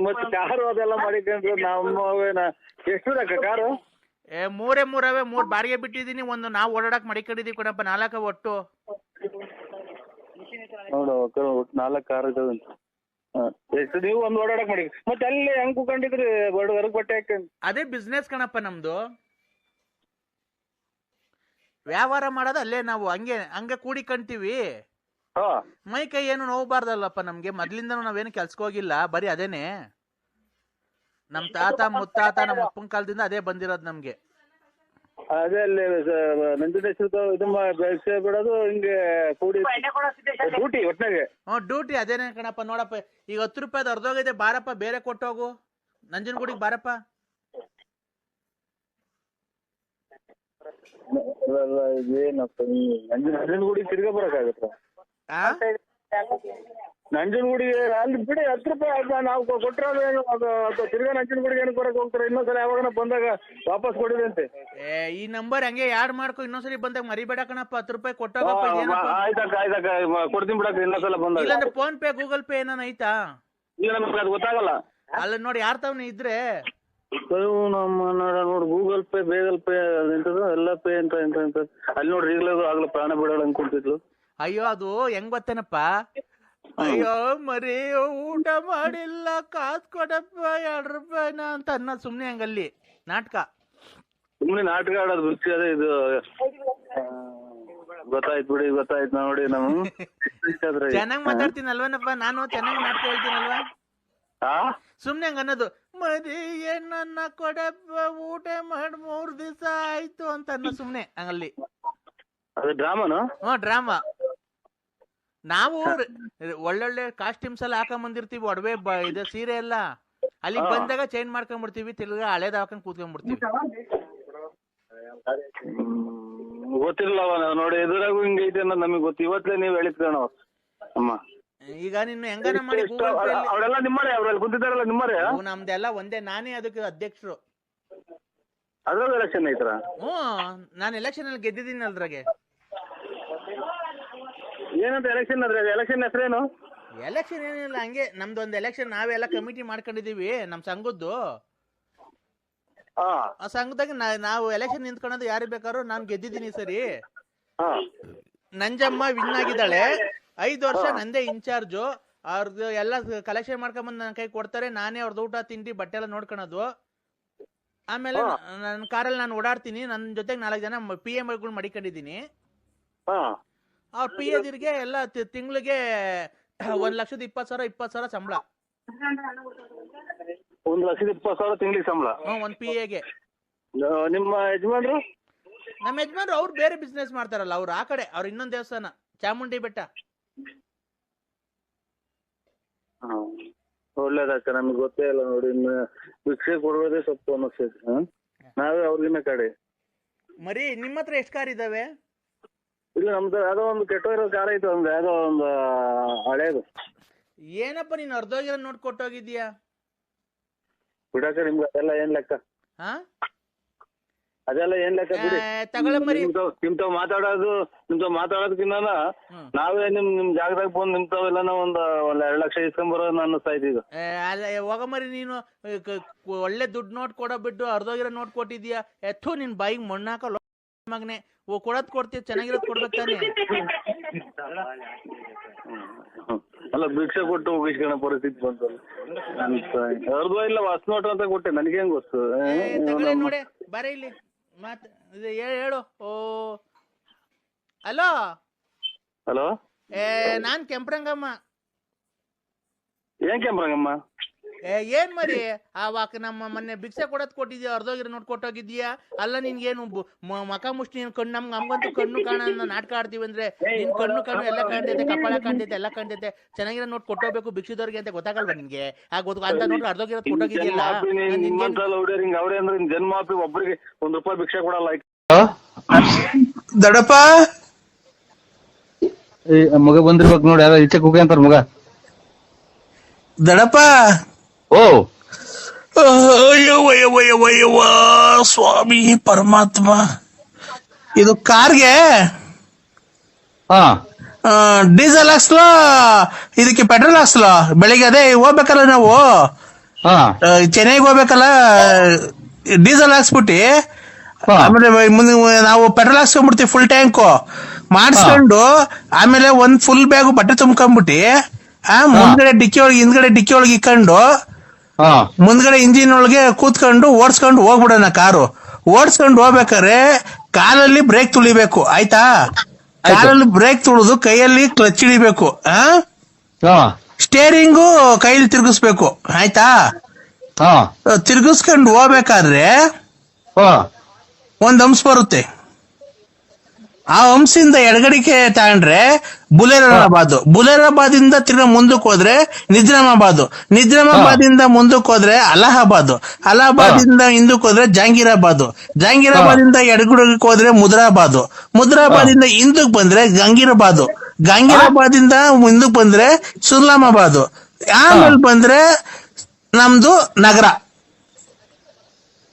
ಮತ್ತೆ ಕಾರು ಅದೆಲ್ಲ ಮಾಡಿಕೊಂಡ್ರು ನಮ್ಮ ಎಷ್ಟು ಕಾರು 3 ಬಾಡಿಗೆ ಬಿಟ್ಟಿದೀನಿ ಒಂದು ನಾವು ಓಡಾಡಕ್ ಮಡಿಕೊಂಡಿದೀವಿ ಕಣಪ್ಪ 4 ಒಟ್ಟು ನೋಡು 4 ಕಾರ್ ಇದಾವೆ ಎಷ್ಟು ನೀವು ಒಂದು ಓಡಾಡಕ್ ಮಾಡಿ ಮತ್ತೆ ಅಲ್ಲಿ ಹೆಂಗ್ ಕೂಕೊಂಡಿದ್ರಿ ಹೊರಗ್ ಬಟ್ಟೆ ಹಾಕೊಂಡು ಅದೇ ಬಿಸ್ನೆಸ್ ಕಣಪ್ಪ ನಮ್ದು ವ್ಯವಹಾರ ಮಾಡೋದು ಅಲ್ಲೇ ನಾವು ಹಂಗೆ ಕೂಡಿಕೊಂತೀವಿ ಮೈ ಕೈ ಏನು ನೋವಬಾರ್ದಲ್ಲಪ್ಪ ನಮ್ಗೆ ಮೊದ್ಲಿಂದನೂ ನಾವೇನು ಕೆಲ್ಸಕ್ಕೆ ಹೋಗಿಲ್ಲ ಬರೀ ಅದೇನೆ ನಮ್ ತಾತ ಮುತ್ತಾತ ನಮ್ಮ ಅಪ್ಪನ ಕಾಲದಿಂದ ಅದೇ ಬಂದಿರೋದು ನಮ್ಗೆ ಅದೇ ಅಲ್ಲಿ ನಂಜುಂಡೇಶ್ವರ ಇದು ಬಿಡೋದು ಹಿಂಗೆ ಕೂಡಿ ಡ್ಯೂಟಿ ಒಟ್ನಾಗೆ ಡ್ಯೂಟಿ ಅದೇನೆ ಕಣಪ್ಪ ನೋಡಪ್ಪ ಈಗ 10 ರೂಪಾಯಿ ಅರ್ಧೋಗಿದೆ ಬಾರಪ್ಪ ಬೇರೆ ಕೊಟ್ಟೋಗು ನಂಜನಗೂಡಿಗೆ ಬಾರಪ್ಪ ಏನಪ್ಪ ನಂಜನಗೂಡಿ ತಿರ್ಗಾ ಬರಕಾಗತ್ತ ನಂಜನಗೂಡಿಗೆ ಅಲ್ಲಿ ಬಿಡಿ 10 ರೂಪಾಯಿ ನಾವು ಕೊಟ್ಟರೆ ತಿರ್ಗಾ ನಂಜನಗೂಡಿಗೆ ಏನಕ್ಕೆ ಬರಕ್ ಹೋಗ್ತಾರೆ ಇನ್ನೊಂದ್ಸಲ ಯಾವಾಗ ಬಂದಾಗ ವಾಪಸ್ ಕೊಡಿದಂತೆ ಈ ನಂಬರ್ ಹಂಗೆ ಯಾಡ್ ಮಾಡ್ಕೊ ಇನ್ನೊಂದ್ಸರಿ ಬಂದಾಗ ಮರಿಬೇಡ ಕಣಪ್ಪ 10 ರೂಪಾಯಿ ಕೊಟ್ಟೋಗಪ್ಪ ಆಯ್ತಕ್ಕ ಕೊಡ್ತೀನಿ ಬಿಡಕ್ಕ ಇನ್ನೊಂದ್ಸಲ ಬಂದಾಗ ಇಲ್ಲಾಂದ್ರೆ ಫೋನ್ ಪೇ ಗೂಗಲ್ ಪೇ ಏನಾನ ಐತಾ ಇಲ್ಲ ನಮ್ಗೆ ಅದು ಗೊತ್ತಾಗಲ್ಲ ಅಲ್ಲ ನೋಡಿ ಯಾರ್ ತವನ ಇದ್ರೆ ನಮ್ಮ ನೋಡಿ ಗೂಗಲ್ ಪೇ ಬೇಗಲ್ ಪೇ ಎಂತದ ಎಲ್ಲ ಪೇ ಅಂತ ಅಲ್ಲಿ ನೋಡ್ರಿ ಈಗಲೇ ಆಗ್ಲೂ ಪ್ರಾಣ ಬಿಡೋಣ ಅನ್ಕೊಂತಿದ್ಲು ಅಯ್ಯೋ ಅದು ಹೆಂಗ್ ಗೊತ್ತೇನಪ್ಪ ಅಯ್ಯೋ ಮರಿ ಊಟ ಮಾಡಿಲ್ಲ ಕಾಸ್ ಕೊಡಪ್ಪ 2 ರೂಪಾಯಿನ ಅಂತ ಅನ್ನ ಸುಮ್ನೆ ಹಂಗಲ್ಲಿ ನಾಟಕ ಸುಮ್ನೆ ನಾಟಕ ಆಡೋದು ರುಚಿ ಅದೇ ಇದು ಗೊತ್ತಾಯ್ತು ಬಿಡಿ, ಗೊತ್ತಾಯ್ತು ನೋಡಿ ನಾವು ಚೆನ್ನಾಗ್ ಮಾತಾಡ್ತೀನಲ್ವನಪ್ಪ ನಾನು, ಚೆನ್ನಾಗಿ ನಾಟಕ ಹೇಳ್ತೀನಲ್ವಾ? ಸುಮ್ನೆ ಹಂಗ ಅನ್ನೋದು, ಮರಿ ನನ್ನ ಕೊಡಪ್ಪ ಊಟ ಮಾಡಿ 3 ದಿವಸ ಆಯ್ತು ಅಂತ ಅನ್ನೋ ಸುಮ್ನೆ ಹಂಗಲ್ಲಿ. ಅದು ಡ್ರಾಮಾನು? ಡ್ರಾಮಾ. ನಾವು ಒಳ್ಳೊಳ್ಳೆ ಕಾಸ್ಟ್ಯೂಮ್ಸ್ ಎಲ್ಲ ಹಾಕೊಂಡ್ ಬಂದಿರ್ತೀವಿ, ಒಡವೆ ಇದು ಸೀರೆ ಎಲ್ಲ. ಅಲ್ಲಿಗೆ ಬಂದಾಗ ಚೇಂಜ್ ಮಾಡ್ಕೊಂಡ್ಬಿಡ್ತೀವಿ, ತಿರ್ಗಾ ಹಳೇದ್ ಹಾಕೊಂಡ್ ಕೂತ್ಕೊಂಡ್ಬಿಡ್ತೀವಿ. ಗೊತ್ತಿಲ್ಲವ ನೋಡಿ, ಎದುರಾಗೂ ಹಿಂಗೈತೆ ಅನ್ನೋದು ನಮಗೆ ಗೊತ್ತು. ಇವತ್ತೇ ನೀವ್ ಹೇಳಿದ್ ಕಣ ಅಮ್ಮ. ಈಗ ನಿನ್ನ ಹೆಂಗನ ಮಾಡಿ ಅವರೆಲ್ಲ ನಿಮ್ಮರೇ, ಅವ್ರಲ್ಲಿ ಕುಂತಿದ್ದಾರಲ್ಲ ನಿಮ್ಮರೇ? ನಮ್ದೆಲ್ಲ ಒಂದೇ, ನಾನೇ ಅದಕ್ಕೆ ಅಧ್ಯಕ್ಷರು. ಅದ್ರಲ್ಲಿ ಎಲೆಕ್ಷನ್ ಐತ್ರ? ನಾನು ಎಲೆಕ್ಷನ್ ಅಲ್ಲಿ ಗೆದ್ದಿದ್ದೀನಿ ಅದ್ರಾಗೆ. ಏನಂತ ಎಲೆಕ್ಷನ್ ಅದ್ರಾಗ? ಎಲೆಕ್ಷನ್ ಹೆಸರೇನು? ಎಲೆಕ್ಷನ್ ಏನಿಲ್ಲ, ಹಂಗೆ ನಮ್ದೊಂದು ಎಲೆಕ್ಷನ್ ನಾವೆಲ್ಲ ಕಮಿಟಿ ಮಾಡ್ಕೊಂಡಿದೀವಿ ನಮ್ ಸಂಘದ್ದು. ಆ ಸಂಘದಾಗ ನಾವು ಎಲೆಕ್ಷನ್ ನಿಂತ್ಕೊಳ್ಳೋದು ಯಾರು ಬೇಕಾದ್ರು. ನಾನ್ ಗೆದ್ದಿದ್ದೀನಿ ಸರಿ. ನಂಜಮ್ಮ ವಿನ್ ಆಗಿದ್ದಾಳೆ. 5 ವರ್ಷ ನಂದೇ ಇನ್ಚಾರ್ಜು. ಅವ್ರದ್ದು ಎಲ್ಲ ಕಲೆಕ್ಷನ್ ಮಾಡ್ಕೊಂಬಂದು ನನ್ನ ಕೈ ಕೊಡ್ತಾರೆ. ನಾನೇ ಅವ್ರದ್ದು ಊಟ ತಿಂಡಿ ಬಟ್ಟೆ ಎಲ್ಲ ನೋಡ್ಕೊಳೋದು. ಆಮೇಲೆ ನನ್ನ ಕಾರಲ್ಲಿ ನಾನು ಓಡಾಡ್ತೀನಿ. ನನ್ನ ಜೊತೆಗೆ 4 ಜನ PA ಗಳು ಮಡಿಕೊಂಡಿದ್ದೀನಿ. ಅವ್ರ PA ದಿರ್ಗೆ ಎಲ್ಲ ತಿಂಗಳಿಗೆ 1,20,000 20,000 ಸಂಬಳ. 1,20,000 ತಿಂಗಳಿಗೆ ಸಂಬಳ? ಒಂದ್ PA ಗೆ. ನಿಮ್ಮ ಯಜಮಾನ್ರು? ನಮ್ಮ ಯಜಮಾನ್ರು ಅವ್ರು ಬೇರೆ ಬಿಸ್ನೆಸ್ ಮಾಡ್ತಾರಲ್ಲ, ಅವ್ರು ಆ ಕಡೆ. ಅವ್ರ ಇನ್ನೊಂದ್ ದೇವಸ್ಥಾನ ಚಾಮುಂಡಿ ಬೆಟ್ಟ. ಒಳ್ಳೇದಕ್ಕ, ನಮ್ಗೆ ಗೊತ್ತೇ ಇಲ್ಲ ನೋಡಿ. ಭಿಕ್ಷೆ ಕೊಡುವುದೇ ಸೊಪ್ಪು ಅನ್ನಿಸ್ತೈತಿ. ನಾವೇ ಅವ್ರಿಗಿನ್ನ ಕಡೆ. ಮರಿ ನಿಮ್ಮ ಹತ್ರ ಎಷ್ಟು ಕಾರ್ ಇದಾವೆ? ಇಲ್ಲ, ನಮ್ದು ಯಾವ್ದೋ ಒಂದು ಕೆಟ್ಟೋಗಿರೋ ಕಾರ್ ಐತೆ, ಒಂದು ಯಾವ್ದೋ ಒಂದು ಹಳೇದು. ಏನಪ್ಪ ನೀನ್ ಅರ್ಧೋಗಿರೋ ನೋಡ್ ಕೊಟ್ಟೋಗಿದ್ಯಾ? ಬಿಡಕ್ಕ, ನಿಮ್ಗೆ ಅದೆಲ್ಲ ಏನ್ ಲೆಕ್ಕ? ಅದೆಲ್ಲ ಏನ್ ಲೆಕ್ಕ ಬಿಡಿ. ನಿಮ್ತಾವ್ ಮಾತಾಡೋದಕ್ಕಿನ್ನ ನಾವೇ ನಿಮ್ ಜಾಗದಾಗ ಬಂದು ನಿಮ್ತಾವೆಲ್ಲ ಒಂದ್ 2 ಲಕ್ಷ ಇಸ್ಕೊಂಬರೋದು ಅನ್ನಿಸ್ತಾ ಇದ್ದೀಗ. ಹೋಗ ಮರಿ, ನೀನು ಒಳ್ಳೆ ದುಡ್ಡು ನೋಟ್ ಕೊಡೋ ಬಿಟ್ಟು ಅರ್ಧೋಗಿರೋ ನೋಟ್ ಕೊಟ್ಟಿದ್ಯಾ? ಎತ್ತು ನಿನ್ ಬಾಯಿಗೆ ಮಣ್ಣಾಕ ಮಗನೆ. ಕೊಡೋದ್ ಕೊಡ್ತೀಯ, ಚೆನ್ನಾಗಿರೋದ್ ಕೊಡ್ಬೇಕು ತಾನೆ. ಅಲ್ಲ, ಭಿಕ್ಷೆ ಕೊಟ್ಟು ಹೋಗಿಸ್ಕೊಳ ಪರಿಸ್ಥಿತಿ ಬಂತಲ್ಲ. ಅರ್ಧ ಇಲ್ಲ ವಾಸ್ ನೋಟ್ ಅಂತ ಕೊಟ್ಟೆ, ನನಗೇನ್ ಗೊತ್ತು? ನೋಡೆ ಬರ ಇಲ್ಲಿ ಮಾತ್ ಹೇಳು. ಹಲೋ ಹಲೋ, ನಾನ್ ಕೆಂಪ್ರಂಗಮ್ಮ. ಏನ್ ಕೆಂಪ್ರಂಗಮ್ಮ? ಏನ್ ಮರಿ, ಆವಾಗ ನಮ್ಮ ಮೊನ್ನೆ ಭಿಕ್ಷೆ ಕೊಡೋದ್ ಕೊಟ್ಟಿದ್ಯಾ, ಅರ್ಧೋಗಿರೋ ನೋಟ್ ಕೊಟ್ಟೋಗಿದ್ಯಾ? ಅಲ್ಲ ನಿನ್ಗೇನು ಮಕ ಮುಷ್ಟಿ ನೀನ್ ಕಣ್ಣು, ನಮ್ಗಂತೂ ಕಣ್ಣು ಕಾಣ ನಾಟಕ ಆಡ್ತೀವಿ ಅಂದ್ರೆ ನಿನ್ ಕಣ್ಣು ಎಲ್ಲ ಕಾಣ್ತೈತೆ, ಕಪಾಳ ಕಾಣ್ತೈತೆ, ಎಲ್ಲ ಕಾಣ್ತೈತೆ. ಚೆನ್ನಾಗಿರೋ ನೋಟ್ ಕೊಟ್ಟೋಗ್ಬೇಕು ಭಿಕ್ಷದವ್ರಿಗೆ ಅಂತ ಗೊತ್ತಾಗಲ್ವಾ ನಿನ್ಗೆ? ಅಂತ ನೋಟ್ ಅರ್ಧೋಗಿರೋದ್ ಕೊಟ್ಟೋಗಿದ್ಯಲ್ಲ. ಅವ್ರೆ ಅಂದ್ರೆ ಜನ್ಮಾಪಿ ಒಬ್ಬರಿಗೆ ₹1 ಭಿಕ್ಷೆ ಕೊಡಲ್ಲ. ದೊಡ್ಡಪ್ಪ ಮಗ ಬಂದಿರ್ಬೇಕು ನೋಡಿ, ಯಾರ ಈಚೆ ಕುಗೆ ಅಂತಾರ ಮಗ. ದೊಡ್ಡಪ್ಪ, ಓ ಅಯ್ಯವ್ವ ಸ್ವಾಮಿ ಪರಮಾತ್ಮ, ಇದು ಕಾರ್ಗೆ ಡೀಸೆಲ್ ಹಾಕ್ಸ್ಲೋ ಇದಕ್ಕೆ ಪೆಟ್ರೋಲ್ ಹಾಕ್ಸ್ಲೋ? ಬೆಳಿಗ್ಗೆ ಅದೇ ಹೋಗ್ಬೇಕಲ್ಲ ನಾವು, ಚೆನ್ನೈಗೆ ಹೋಗ್ಬೇಕಲ್ಲ, ಡೀಸೆಲ್ ಹಾಕ್ಸ್ಬಿಟ್ಟಿ ಆಮೇಲೆ ಮುಂದೆ ನಾವು ಪೆಟ್ರೋಲ್ ಹಾಕ್ಸ್ಕೊಂಡ್ಬಿಡ್ತೀವಿ ಫುಲ್ ಟ್ಯಾಂಕು ಮಾಡಿಸ್ಕೊಂಡು, ಆಮೇಲೆ ಒಂದ್ ಫುಲ್ ಬ್ಯಾಗು ಬಟ್ಟೆ ತುಂಬ್ಕೊಂಡ್ಬಿಟ್ಟಿ ಮುಂದ್ಗಡೆ ಡಿಕ್ಕಿ ಒಳಗೆ ಹಿಂದ್ಗಡೆ ಡಿಕ್ಕಿ ಒಳಗೆ ಇಕ್ಕೊಂಡು ಮುಂದ್ಗಡೆ ಇಂಜಿನ್ ಒಳಗೆ ಕೂತ್ಕೊಂಡು ಓಡಿಸ್ಕೊಂಡು ಹೋಗ್ಬಿಡೋಣ. ಕಾರು ಓಡಿಸ್ಕೊಂಡು ಹೋಗ್ಬೇಕಾದ್ರೆ ಕಾಲಲ್ಲಿ ಬ್ರೇಕ್ ತುಳಿಬೇಕು, ಆಯ್ತಾ? ಕಾಲಲ್ಲಿ ಬ್ರೇಕ್ ತುಳಿದು ಕೈಯಲ್ಲಿ ಕ್ಲಚ್ ಹಿಡಿಬೇಕು, ಸ್ಟೇರಿಂಗು ಕೈಯಲ್ಲಿ ತಿರ್ಗಿಸ್ಬೇಕು, ಆಯ್ತಾ? ತಿರ್ಗಿಸ್ಕೊಂಡು ಹೋಗ್ಬೇಕಾದ್ರೆ ಒಂದ್ ಹಂಸ ಬರುತ್ತೆ. ಆ ಹಂಸಿಂದ ಎಡಗಡಿಕೆ ತಗೊಂಡ್ರೆ ಬುಲೇರಾಬಾದ್ ಇಂದ ತಿರ್ಗಾ ಮುಂದಕ್ಕೆ ಹೋದ್ರೆ ನಿಜಾಮಾಬಾದ್ ಇಂದ ಮುಂದಕ್ಕೆ ಹೋದ್ರೆ ಅಲಹಾಬಾದ್ ಇಂದ ಹಿಂದಕ್ಕೆ ಹೋದ್ರೆ ಜಹಾಂಗೀರಾಬಾದ್ ಇಂದ ಎಡಗಡಿಗೆ ಹೋದ್ರೆ ಮುದ್ರಾಬಾದ್ ಇಂದ ಹಿಂದಕ್ಕೆ ಬಂದ್ರೆ ಗಂಗೀರಾಬಾದ್ ಇಂದ ಮುಂದಕ್ಕೆ ಬಂದ್ರೆ ಸುರ್ಲಾಮಾಬಾದ್, ಆಮೇಲೆ ಬಂದ್ರೆ ನಮ್ದು ನಗರ,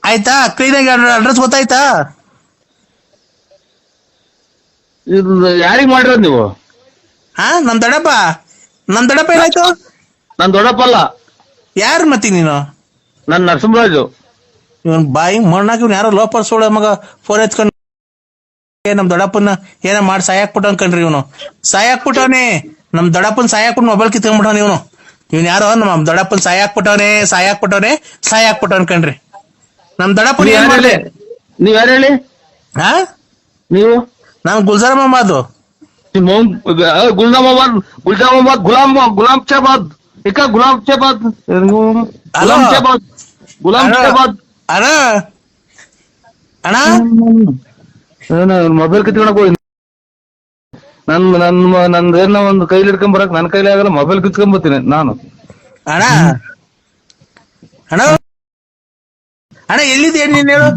ಆಯ್ತಾ? ಕ್ಲೀನಾಗಿ ಅಡ್ರೆಸ್ ಗೊತ್ತಾಯ್ತಾ? ಯಾರಿಗ್ ಮಾಡಿರೋದ್ ನೀವು? ನಮ್ ದೊಡ್ಡಪ್ಪ ಏನಾಯ್ತು? ನನ್ ದೊಡ್ಡಪ್ಪಲ್ಲ. ಯಾರು ಮತ್ತಿ ನೀನು? ನನ್ ನರಸಿಂಹರಾಜು. ಇವನ್ ಬಾಯಿ ಮಣ್ಣಾಕ ಇವ್ನ ಯಾರೋ ಲೋಪರ್ ಸೋಳ ಮಗ ಫೋನ್ ಎತ್ಕೊಂಡ್ ನಮ್ ದೊಡ್ಡಪ್ಪನ ಏನ ಮಾಡಿ ಸಾಯಾಕ್ಬಿಟ್ಟವನ್ ಕಣ್ರಿ. ಇವನು ಸಾಯಾಕ್ಬಿಟ್ಟವನೇ, ನಮ್ ದೊಡ್ಡಪ್ಪನ್ ಸಾಯಾಕ್ಬಿಟ್ಟು ಮೊಬೈಲ್ ಕಿತ್ಕೊಂಡ್ಬಿಟ್ಟವನ್ ಇವನ್ ಯಾರೋ ನಮ್ ದೊಡ್ಡಪ್ಪನ್ ಸಾಯಾಕ್ಬಿಟ್ಟವನ್ ಕಣ್ರಿ. ನಮ್ ದೊಡ್ಡಪ್ಪನ ಏನ್ ಮಾಡ್ಲಿ? ನೀವ್ ಯಾರು ಹೇಳಿ? ನೀವು ನಾನು ಗುಲ್ಜಾರ್ ಮೊಹಮ್ಮದ್. ಗುಲ್ಜಾಮಾಬಾದ್ ಗುಲಾಂ ಶಾಬಾದ್ ಗುಲಾಂ ಶಾಬಾದ್ ಹಲೋ ಗುಲಾಂ ಶಾಬಾದ್ ಅಣ್ಣ ಅಣ್ಣ ಮೊಬೈಲ್ ಕಿತ್ಕೊಳಕ್ ಹೋಗಿ ನಂದೇನ ಒಂದು ಕೈಲಿ ಹಿಡ್ಕೊಂಡ್ ಬರಕ್ ನನ್ ಕೈಲಿ ಆಗಲ್ಲ, ಮೊಬೈಲ್ ಕಿತ್ಕೊಂಡ್ಬರ್ತೀನಿ ನಾನು. ಅಣ್ಣ ಅಣ್ಣ ಅಣ್ಣ ಎಲ್ಲಿದೆ ನೀನ್ ಹೇಳು?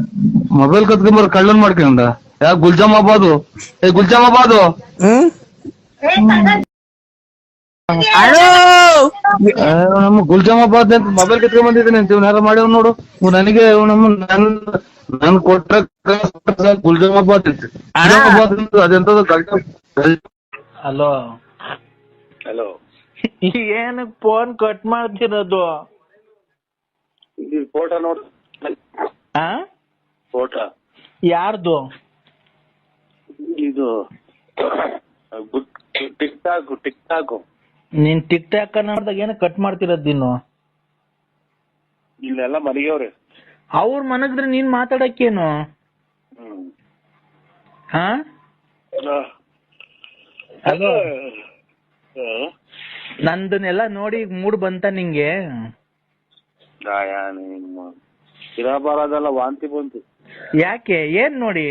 ಮೊಬೈಲ್ ಕತ್ಕೊಂಬರ ಕಳ್ಳನ್ ಮಾಡ್ಕೊಂಡ ಯಾ ಗುಲ್ಜಾಮಾಬಾದು ಗುಲ್ಜಾಮಾಬಾದು ನಮ್ಮ ಗುಲ್ಜಾಮಾಬಾದ್ ಅಂತ ಮೊಬೈಲ್ ಕಿತ್ಕೊಂಡ್ ಬಂದಿದ್ದೀನಿ ಅಂತ ಯಾರು ಮಾಡ್ಯಾವ ನೋಡು. ನನಗೆ ನನ್ ಕೊಟ್ಟ ಗುಲ್ಜಾಮಾಬಾದ್ ಅಂತ ಅದೆಂತದ್ದು ಹಲೋ ಹಲೋ, ಏನಕ್ ಫೋನ್ ಕಟ್ ಮಾಡ್ತಿರೋದು? ಫೋಟೋ ನೋಡ್, ಆ ಫೋಟೋ ಯಾರ್ದು? ಇದು ಟಿಕ್ ಟಾಕ್. ನೀನ್ ಟಿಕ್ ಟಾಕ್ ನೋಡ್ದಾಗ ಏನ ಕಟ್ ಮಾಡ್ತಿರೋದ್ ನೀನು? ಇಲ್ಲೆಲ್ಲ ಮನೆಯವ್ರೆ. ಅವ್ರ ಮನಗಿದ್ರೆ ನೀನ್ ಮಾತಾಡಕ್ಕೇನು? ಹಾ ಹಲೋ, ನಂದನ್ನೆಲ್ಲ ನೋಡಿ ಮೂಡ್ ಬಂತ ನಿಂಗೆ? ಇರಬಾರದೆಲ್ಲ ವಾಂತಿ ಬಂತು. ಯಾಕೆ? ಏನ್ ನೋಡಿ?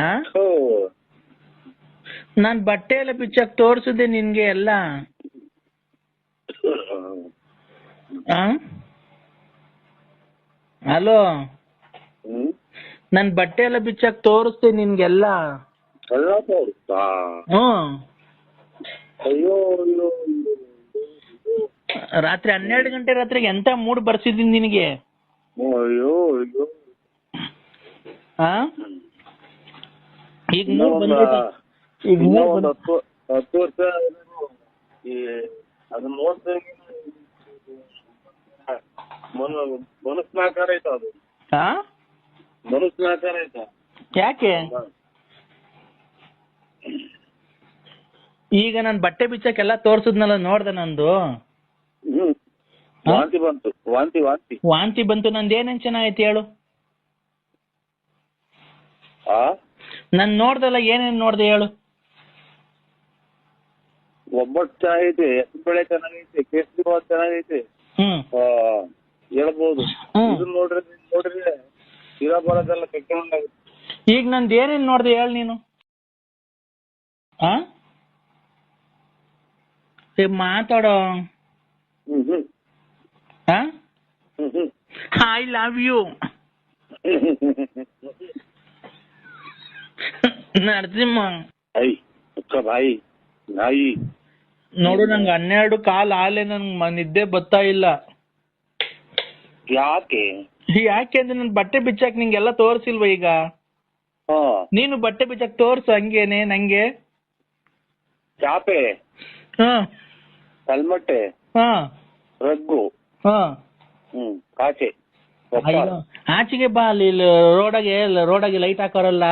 ಆ ನಾನ್ ಬಟ್ಟೆ ಎಲ್ಲ ಬಿಚ್ಚಾಕ್ ತೋರ್ಸುದೆ ನಿನ್ಗೆ ಎಲ್ಲ. ಹಲೋ, ನನ್ ಬಟ್ಟೆ ಎಲ್ಲ ಬಿಚ್ಚಾಕ್ ತೋರಿಸ್ತೆ ನಿನ್ಗೆಲ್ಲ. ಹ್ಮ್, ಅಯ್ಯೋ ರಾತ್ರಿ 12 ಗಂಟೆ ರಾತ್ರಿಗೆ ಎಂತ ಮೂಡ್ ಬರ್ಸಿದೀನಿ ನಿನಗೆ? ಅಯ್ಯೋ ಆ ಈಗ ಮೂಡ್ ಬಂದಿದೆ. ಈಗ ಮೂಡ್ 10 ವರ್ಷ ಅದನ್ನ ನೋಡ್ತಾ ಮನಸ್ನಾಕಾರ ಆಯ್ತು. ಅದು ಮನಸ್ನಾಕಾರ ಆಯ್ತಾ? ಯಾಕೆ? ಈಗ ನಾನ್ ಬಟ್ಟೆ ಬಿಚ್ಚಕ್ಕೆಲ್ಲ ತೋರ್ಸುದ್ನಲ್ಲ, ನೋಡ್ದೆ ನಂದು? ವಾಂತಿ ಬಂತು. ವಾಂತಿ ಬಂತು. ನಂದು ಏನೇನ್ ಚೆನ್ನಾಗೈತಿ ಹೇಳು? ನಾನ್ ನೋಡ್ದಲ್ಲ, ಏನೇನ್ ನೋಡ್ದೆ ಹೇಳು? ಒಬ್ಬಟ್ಟು ಚೆನ್ನಾಗೈತೆ, ಹೆಸರು ಬೇಳೆ ಚೆನ್ನಾಗೈತೆ, ಕೇಸರಿ ಬಾತ್ ಚೆನ್ನಾಗೈತೆ, ಹೇಳ್ಬೋದು. ಇದನ್ನ ನೋಡ್ರಿ ಇರಬಾರದೆಲ್ಲ ಕೆಟ್ಟೊಂಡಾಗುತ್ತೆ. ಈಗ ನಂದು ಏನೇನ್ ನೋಡ್ದೆ ಹೇಳು ನೀನು? ಮಾತಾಡೋ. I love you Narasimha. ಬಾಯಿ ನಾಯಿ ನೋಡು, ನಂಗೆ 12 ಕಾಲ್ ಆಲೆ, ನನ್ಗೆ ನಿದ್ದೆ ಬರ್ತಾ ಇಲ್ಲ. ಯಾಕೆ ಅಂದ್ರೆ ನನ್ ಬಟ್ಟೆ ಬಿಚ್ಚಾಕ್ ನಿಂಗೆಲ್ಲ ತೋರ್ಸಿಲ್ವ? ಈಗ ನೀನು ಬಟ್ಟೆ ಬಿಚ್ಚಾಕ್ ತೋರ್ಸು ಹಂಗೇನೆ ನಂಗೆ. ಚಾಪೆ, ಕಲ್ಮಟ್ಟೆ, ರಗ್ಗು, ಕಾಚೆ. ಆಚೆಗೆ ಬಾ, ಅಲ್ಲಿ ರೋಡಾಗೆ ಲೈಟ್ ಹಾಕೋರಲ್ಲ,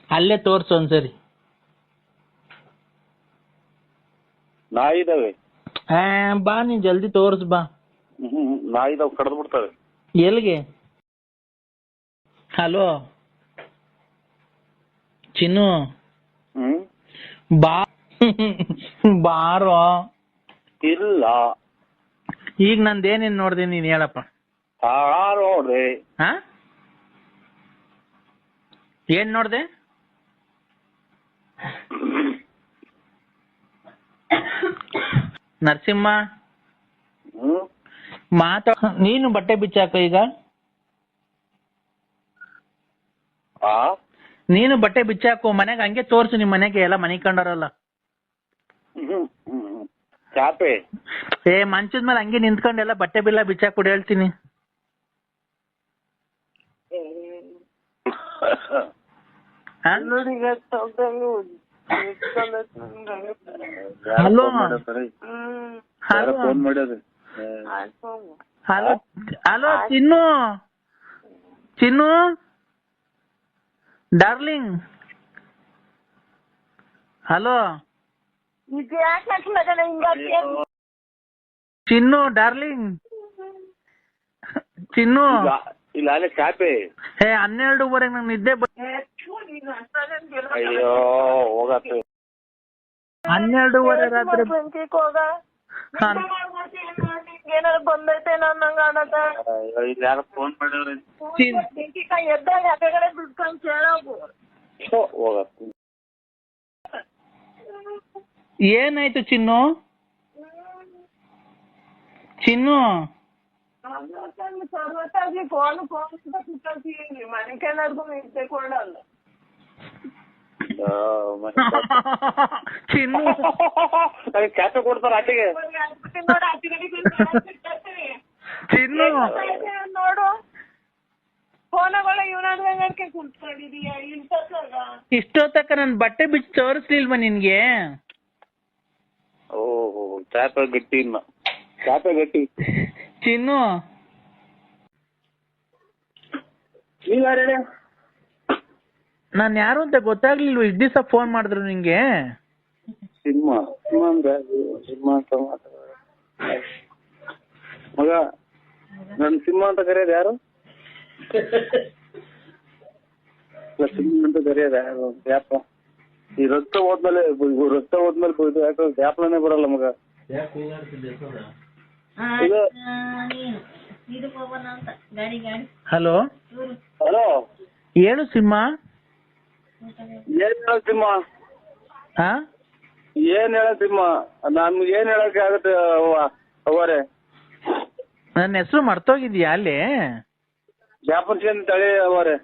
ಅಲ್ಲೇ ತೋರ್ಸು ಒಂದ್ಸರಿ. ನಾಯಿದಾವೆ. ಬಾ, ನೀನ್ ಜಲ್ದಿ ತೋರ್ಸ್ ಬಾ. ನಾಯಿದಾವ್ ಕಡ್ದು ಬಿಡ್ತವೆ. ಎಲ್ಲಿಗೆ? ಹಲೋ ಚಿನ್ನು, ಬಾ ಬಾರೋ. ಇಲ್ಲ, ಈಗ ನಂದೇನೇನ್ ನೋಡ್ದೆ ನೀನ್ ಹೇಳಪ್ಪ? ನೋಡ್ದೆ. ಏನ್ ನೋಡ್ದೆ? ನರಸಿಂಹ ನೀನು ಬಟ್ಟೆ ಬಿಚ್ಚಾಕ. ಈಗ ನೀನು ಬಟ್ಟೆ ಬಿಚ್ಚಾಕು ಮನೆಗೆ, ಹಂಗೆ ತೋರ್ಸು. ನಿಮ್ ಮನೆಗೆ ಎಲ್ಲ ಮನೆ ಕಂಡಾರಲ್ಲ. ಚಾಪೆ ಮಂಚದ ಮೇಲೆ ಹಂಗೆ ನಿಂತ್ಕೊಂಡೆಲ್ಲ ಬಟ್ಟೆ ಬಿಲ್ಲ ಬಿಚ್ಚಾಕ್ ಕೊಡಿ ಹೇಳ್ತೀನಿ. ಹಲೋ ಹಲೋ ಹಲೋ ಚಿನ್ನು, ಚಿನ್ನು ಡಾರ್ಲಿಂಗ್. ಹಲೋ ಚಿನ್ನು ಡಾರ್ಲಿಂಗ್. ಚಿನ್ನು ಇಲ್ಲ ಅಲ್ಲೇ ಚಾಪೆ. 12:30 ನಂಗೆ ನಿದ್ದೆ ಅಯ್ಯೋ ಹೋಗತ್ತೆ. 12:30 ರಾತ್ರಿ ಏನಾರು ಬಂದೈತೆ ನಂಗ ಅನ್ನದ ಯಾರು ಫೋನ್ ಮಾಡಿದ್ರೆ ಎದ್ದಾಗ ಅದೇ ಕಡೆ ಬಿಡ್ಕೊಂಡ್ ಕೇಳೋಗು. ಹೋಗತ್ತೆ. ಏನಾಯ್ತು ಚಿನ್ನು? ಚಿನ್ನು ಸರ್ವತ್ತಾಗಿ ಫೋನ್ ಮನೆಕೇನಾರ್ಗು ನಿದ್ದೆ ಕೊಡಲ್ಲ. ಚಿನ್ನು ಚಾಪೆ ಕೊಡ್ತಾರ ಆಟಿಗೆ. ಚಿನ್ನು ನೋಡು ಫೋನಗಳ ಇವನಾಡ್ಕೆ ಕುಂತ್ಕೊಂಡಿದೀಯ ಇಷ್ಟೊತ್ತಕ್ಕ ನನ್ ಬಟ್ಟೆ ಬಿಚ್ಚಿ ತೋರಿಸ್ಲಿಲ್ವಾ ನಿನ್ಗೆ? ಓಹೋ ಚಾಪೆ ಗಟ್ಟಿ. ಇನ್ನ ಚಾಪೆ ಗಟ್ಟಿ. ಚಿನ್ನು ನೀವ್ ಯಾರು? ನಾನ್ ಯಾರು ಅಂತ ಗೊತ್ತಾಗ್ಲಿಲ್ವ ಇಷ್ಟ್ ದಿವಸ ಫೋನ್ ಮಾಡಿದ್ರು ನಿಂಗೆ? ಸಿಂಹ ಸಿಂಹ ಅಂತ ಮಗ ನನ್ ಸಿಂಹ ಅಂತ ಕರೆಯೋದು ಯಾರು? ಸಿಂಹ ಅಂತ ಕರೆಯೋದು ಯಾರು? ಯಾಪ ಈ ರಕ್ತ ಹೋದ್ಮೇಲೆ ಯಾಕೋ ವ್ಯಾಪನೇ ಬರಲ್ಲ ಮಗ. ಹಲೋ ಹಲೋ ಹೇಳು ಸಿಂಹ. ಏನ್ ಹೇಳ ಸಿಂಹ? ಹಾ ಏನ್ ಹೇಳ ಸಿಂಹ? ನಮ್ಗೆ ಏನ್ ಹೇಳಕ್ಕೆ ಆಗುತ್ತೆ ಅವರೇ? ನನ್ನ ಹೆಸರು ಮರ್ತೋಗಿದ್ಯಾ ಅಲ್ಲಿ? ಜಾಪರ್ಷನ್ ತಳಿ ಅವರೇ.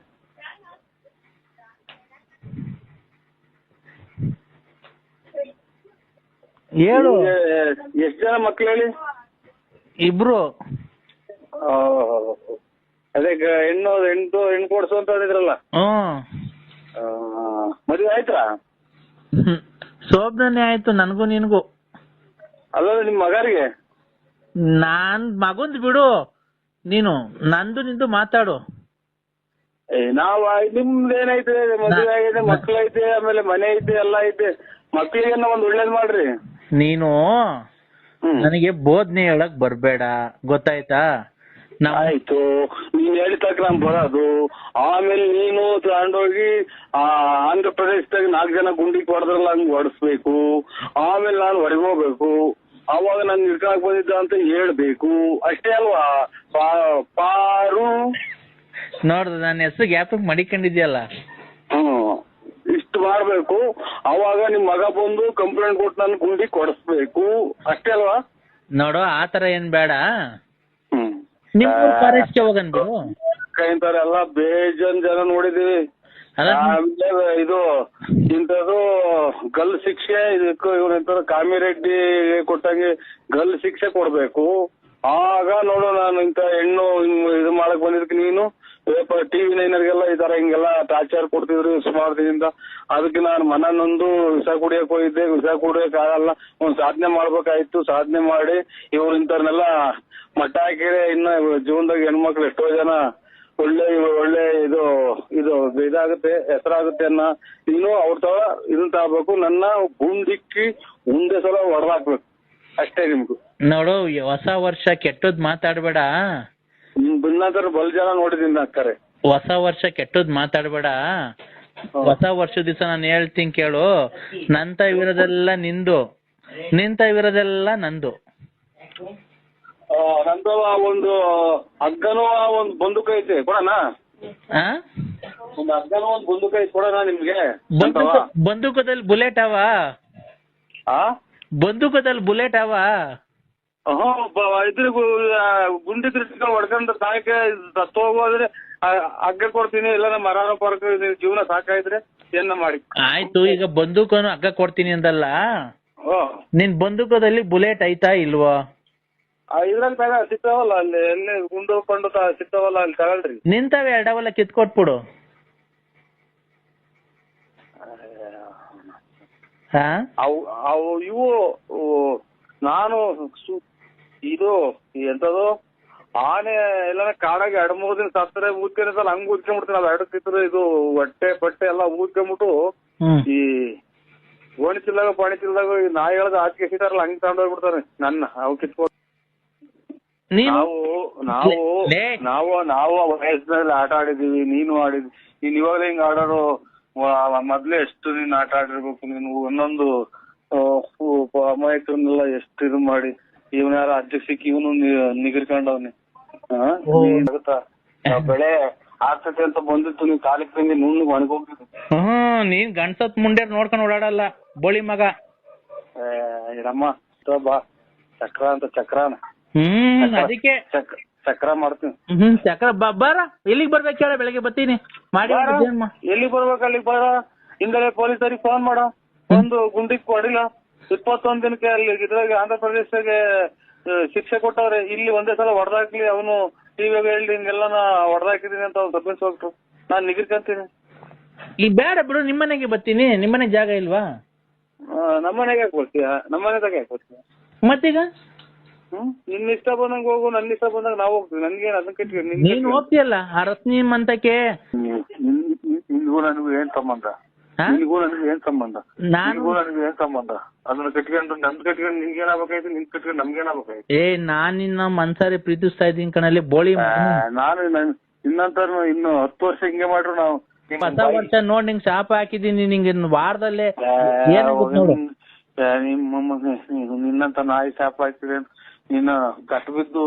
ಹೇಳು. ಎಷ್ಟ್ ಜನ ಮಕ್ಳು ಹೇಳಿ? ಇಬ್ರು. ಅದೇ ಹೆಣ್ಣು ಕೊಡ್ಸು ಅಂತ ಹೇಳಿದ್ರಲ್ಲ. ಮದುವೆ ಆಯ್ತಾ? ಶೋಭನೆ ಆಯ್ತು ನನ್ಗೂ ನಿನ್ಗೂ. ಅಲ್ಲ ನಿಮ್ ಮಗರಿಗೆ? ನಾನ್ ಮಗಂದ್ ಬಿಡು ನೀನು, ನಂದು ನಿಂದು ಮಾತಾಡು. ನಾವ್ ನಿಮ್ದೇನೈತೆ? ಮದುವೆ ಆಗಿದೆ, ಮಕ್ಳೈತೆ, ಆಮೇಲೆ ಮನೆ ಐತೆ, ಎಲ್ಲ ಐತೆ. ಮಕ್ಳಿಗೆ ಒಂದ್ ಒಳ್ಳೇದ್ ಮಾಡ್ರಿ. ನೀನು ನನಗೆ ಬೋಧನೆ ಹೇಳಕ್ ಬರ್ಬೇಡ, ಗೊತ್ತಾಯ್ತಾ? ಆಯ್ತು, ನೀನ್ ಹೇಳಿದಾಗ ನಾನ್ ಬರೋದು. ಆಮೇಲೆ ನೀನು ತಗೊಂಡೋಗಿ ಆಂಧ್ರ ಪ್ರದೇಶದಾಗ 4 ಜನ ಗುಂಡಿ ಹೊಡೆದ್ರಲ್ಲ ಹಂಗ್ ಹೊಡಿಸ್ಬೇಕು. ಆಮೇಲೆ ನಾನು ಹೊರಗೋಗ್ಬೇಕು. ಅವಾಗ ನಾನು ನಿರ್ಕಾಕ್ ಬಂದಿದ್ದ ಅಂತ ಹೇಳ್ಬೇಕು. ಅಷ್ಟೇ ಅಲ್ವಾ ಪಾರು? ನೋಡ್ದ ನನ್ನ ಹೆಸರು ಗ್ಯಾಪ್ ಮಡಿಕೊಂಡಿದ್ಯಲ್ಲ. ಇಷ್ಟು ಮಾಡ್ಬೇಕು. ಅವಾಗ ನಿಮ್ ಮಗ ಬಂದು ಕಂಪ್ಲೇಂಟ್ ಕೊಟ್ಟು ನನ್ ಗುಂಡಿ ಕೊಡಿಸ್ಬೇಕು. ಅಷ್ಟೇ ಅಲ್ವಾ? ನೋಡು ಆತರ ಏನ್ ಬೇಡ. ನಿಮ್ ಫಾರೆಸ್ಟ್ಗೆ ಹೋಗನ್ ಬಿಡು. ಇಂಥವ್ರ ಎಲ್ಲ ಜನ ನೋಡಿದೀವಿ. ಇದು ಇಂಥದ್ದು ಗಲ್ ಶಿಕ್ಷೆ ಇದಕ್ಕೂ ಇವ್ರ ಕಾಮಿರೆಡ್ಡಿ ಕೊಟ್ಟಂಗೆ ಗಲ್ ಶಿಕ್ಷೆ ಕೊಡ್ಬೇಕು. ಆಗ ನೋಡು ನಾನು ಇಂಥ ಹೆಣ್ಣು ಇದು ಮಾಡಕ್ ಬಂದಿದ್ದಕ್ಕೆ ನೀನು TV9 ಈ ತರ ಹಿಂಗೆಲ್ಲ ಟಾರ್ಚರ್ ಕೊಡ್ತಿದ್ರು ಸುಮಾರು ದಿನದಿಂದ. ಅದಕ್ಕೆ ನಾನು ಮನನೊಂದು ವಿಷ ಕುಡಿಯಕ್ ಹೋಗಿದ್ದೆ. ವಿಷ ಕುಡಿಯಕ್ ಆಗಲ್ಲ, ಒಂದ್ ಸಾಧನೆ ಮಾಡ್ಬೇಕಾಯ್ತು. ಸಾಧನೆ ಮಾಡಿ ಇವ್ರು ಇಂಥವ್ರನ್ನೆಲ್ಲ ಮಟ್ಟ ಹಾಕಿದ್ರೆ ಇನ್ನ ಜೀವನದಾಗ ಹೆಣ್ಮಕ್ಳು ಎಷ್ಟೋ ಜನ ಒಳ್ಳೆ ಇದು ಇದಾಗುತ್ತೆ, ಹೆಸರಾಗುತ್ತೆ ಅನ್ನ. ನೀನು ಅವ್ರ ತರ ಇದನ್ನ ತಗೋಬೇಕು. ನನ್ನ ಗುಂಡಿಕ್ಕಿ ಮುಂದೆ ಸಲ ಹೊಡೆದಾಕ್ಬೇಕು ಅಷ್ಟೇ ನಿಮ್ಗೂ. ನೋಡು ಹೊಸ ವರ್ಷ ಕೆಟ್ಟದ್ ಮಾತಾಡ್ಬೇಡ. ಭಿನ್ನಾತರ ಬಲ್ ಜನ ನೋಡಿದೀನಿ ಅಕ್ಕರೆ. ಹೊಸ ವರ್ಷ ಕೆಟ್ಟದ್ ಮಾತಾಡ್ಬೇಡ. ಹೊಸ ವರ್ಷ ದಿವಸ ನಾನು ಹೇಳ್ತೀನಿ ಕೇಳು. ನಂತ ಇರೋದೆಲ್ಲ ನಿಂದು, ನಿಂತ ಇರೋದೆಲ್ಲ ನಂದು. ನಂದು ಒಂದು ಹಗ್ಗನೂ ಒಂದು ಬಂದೂಕ ಐತೆ, ಕೊಡೋಣ? ಒಂದು ಹಗ್ಗನೂ ಒಂದು ಬಂದೂಕ ಐತೆ, ಕೊಡೋಣ ನಿಮ್ಗೆ? ಬಂದೂಕದಲ್ಲಿ ಬುಲೆಟ್ ಅವ? ಬಂದೂಕದಲ್ಲಿ ಬುಲೆಟ್ ಅವ? ಇದ್ರ ಗುಂಡಿ ಹೊಡ್ಕೊಂಡು ಸಾಯಕ್ಕೆ ಹೋಗೋದ್ರೆ ಹಗ್ಗ ಕೊಡ್ತೀನಿ. ಇಲ್ಲ ನಮ್ಮ ಮರಾನ ಪಾರ್ಕ್ ಜೀವನ ಸಾಕಾಯ್ದ್ರೆ ಏನ ಮಾಡಿ. ಆಯ್ತು, ಈಗ ಬಂದೂಕನು ಹಗ್ಗ ಕೊಡ್ತೀನಿ ಅಂದಲ್ಲ. ನಿನ್ ಬಂದೂಕದಲ್ಲಿ ಬುಲೆಟ್ ಐತಾ ಇಲ್ವಾ? ಇದ್ರಲ್ಲಿ ಸಿಗ್ತಾವಲ್ಲ, ಅಲ್ಲಿ ಎಲ್ಲಿ ಗುಂಡು ಪಂಡು ಸಿಗ್ತಾವಲ್ಲ, ಅಲ್ಲಿ ತಗೊಳ್ರಿ. ನಿಂತವೆ ಎರಡವಲ್ಲ ಕಿತ್ಕೊಟ್ಬಿಡು. ಅವು ಇವು ನಾನು ಇದು ಎಂತದು ಆನೆ ಎಲ್ಲ ಕಾಡಾಗಿ 2-3 ದಿನ ಸತ್ತರೆ ಊದ್ಕೊಂಡಿರ್ತಲ್ಲ, ಹಂಗ್ ಊದ್ಕೊಂಡ್ಬಿಡ್ತೀನಿ. ಅದು 2 ಕಿತ್ತರೆ ಇದು ಹೊಟ್ಟೆ ಪಟ್ಟೆ ಎಲ್ಲ ಊದ್ಕೊಂಡ್ಬಿಟ್ಟು ಈ ಓಣಿ ಚಿಲ್ದಾಗ ಪಾಣಿ ಚಿಲ್ದಾಗ ನಾಯಿ ಹೇಳ್ದ ಆಚೆ ಸಿಗ್ತಾರಲ್ಲ, ಹಂಗ್ ತಗೊಂಡೋಗ್ಬಿಡ್ತಾರೆ ನನ್ನ. ಅವು ಕಿತ್ಕೊಂಡು ನೀನು ನಾವು ಲೇ. ನಾವು ವಯಸ್ಸಿನಲ್ಲಿ ಆಟ ಆಡಿದೀವಿ, ನೀನು ಆಡಿದ್ವಿ. ನೀನ್ ಇವಾಗಲೇ ಹಿಂಗ್ ಆಡೋರು ಮೊದ್ಲೇ ಎಷ್ಟು ನೀನ್ ಆಟ ಆಡಿರ್ಬೇಕು. ನೀನು ಒಂದೊಂದು ಅಮಾಯಕರನ್ನೆಲ್ಲ ಎಷ್ಟು ಇದು ಮಾಡಿ ಇವನ್ ಯಾರ ಅಧ್ಯಕ್ಷ ಸಿಕ್ಕಿ ಇವನು ನಿಗಿರ್ಕೊಂಡವ್ನಿ. ಆಗುತ್ತಾ ಬೆಳೆ ಆಗ್ತತೆ ಅಂತ ಬಂದಿತ್ತು, ನೀನ್ ಕಾಲಿಗೆ ತಂದಿ ನುಣ್ಣಗ್ ಒಣಗೋಗಿದ್ದು. ನೀನ್ ಗಂಡ್ಸತ್ ಮುಂಡ್ಯಾರ್ ನೋಡ್ಕೊಂಡ್ ಓಡಾಡಲ್ಲ ಬೋಳಿ ಮಗ. ರಮ್ಮ ಬಾ ಚಕ್ರ ಅಂತ ಚಕ್ರಾನ ಅದಕ್ಕೆ ಚಕ್ರ ಮಾಡ್ತೀನಿ. ಚಕ್ರ ಬಾರ ಎಲ್ಲಿಗ್ ಬರ್ಬೇಕು ಹೇಳ, ಬೆಳಗ್ಗೆ ಬರ್ತೀನಿ ಮಾಡಿ. ಎಲ್ಲಿ ಬರ್ಬೇಕು ಅಲ್ಲಿಗೆ ಬರ. ಹಿಂದಲೇ ಪೊಲೀಸರಿಗೆ ಫೋನ್ ಮಾಡ, ಒಂದು ಗುಂಡಿಗೆ ಹೊಡಿಲ್ಲ. 21 ದಿನಕ್ಕೆ ಅಲ್ಲಿ ಇದ್ರಾಗ ಆಂಧ್ರ ಪ್ರದೇಶದಾಗೆ ಶಿಕ್ಷೆ ಕೊಟ್ಟವ್ರೆ. ಇಲ್ಲಿ ಒಂದೇ ಸಲ ಹೊಡೆದಾಕ್ಲಿ, ಅವನು ಟಿವಿಯಾಗ ಹೇಳಿ ಹಿಂಗೆಲ್ಲ ಹೊಡೆದಾಕಿದೀನಿ ಅಂತ ಅವ್ನು ತಪ್ಪಿಸ್ ಹೋಗ್ತು. ನಾನ್ ನಿಗಿರ್ಕಂತೀನಿ. ಈಗ ಬೇಡ ಬಿಡು, ನಿಮ್ಮನೆಗೆ ಬರ್ತೀನಿ. ನಿಮ್ಮನೆ ಜಾಗ ಇಲ್ವಾ? ನಮ್ಮನೆಗೆ ಯಾಕೆ ಬರ್ತೀಯ? ನಮ್ಮನೆದಾಗ ಯಾಕೆ ಬರ್ತೀಯ? ಮತ್ತೀಗ ನಿನ್ ಇಷ್ಟ ಬಂದಂಗ ಹೋಗು, ನನ್ನ ಇಷ್ಟ ಬಂದಾಗ ನಾವು ಹೋಗ್ತೀವಿ. ನನ್ಗೇನ್ ಅದನ್ನ ಕಟ್ಟಿ ನೀನ್ ಹೋಗ್ತೀಯಲ್ಲ ಆ ರತ್ನಿ ಮಂತಕ್ಕೆ. ನಿನ್ಗೂ ನನಗೂ ಏನ್ ಸಂಬಂಧ? ನಿನ್ಗೂ ನನಗೂ ಏನ್ ಸಂಬಂಧ? ನಿನ್ಗೂ ನನಗೂ ಏನ್ ಸಂಬಂಧ? ಅದನ್ನ ಕಟ್ಕೊಂಡು ನಮ್ದು ಕಟ್ಕೊಂಡು ನಿನ್ಗೇನಾಗಬೇಕಾಯ್ತು, ನಿನ್ ಕಟ್ಕೊಂಡು ನಮ್ಗೇನಾಗಬೇಕಾಯ್ತು? ನಾನ್ ನಿನ್ನ ಮನ್ಸಾರಿ ಪ್ರೀತಿಸ್ತಾ ಇದ್ದೀನಿ ಕಣಲ್ಲಿ ಬೋಳಿ. ನಾನು ಇನ್ನಂತ ಇನ್ನು 10 ವರ್ಷ ಹಿಂಗೆ ಮಾಡ್ರು ನಾವು. ಹೊಸ ವರ್ಷ ನೋಡ್ ನಿಂಗ್ ಶಾಪ ಹಾಕಿದೀನಿ. ನಿಂಗೆ ವಾರದಲ್ಲೇ ನಿನ್ನಂತ ನಾಯಿ ಶಾಪ ಹಾಕಿದೆ. ನೀನ ಕಟ್ಟು ಬಿದ್ದು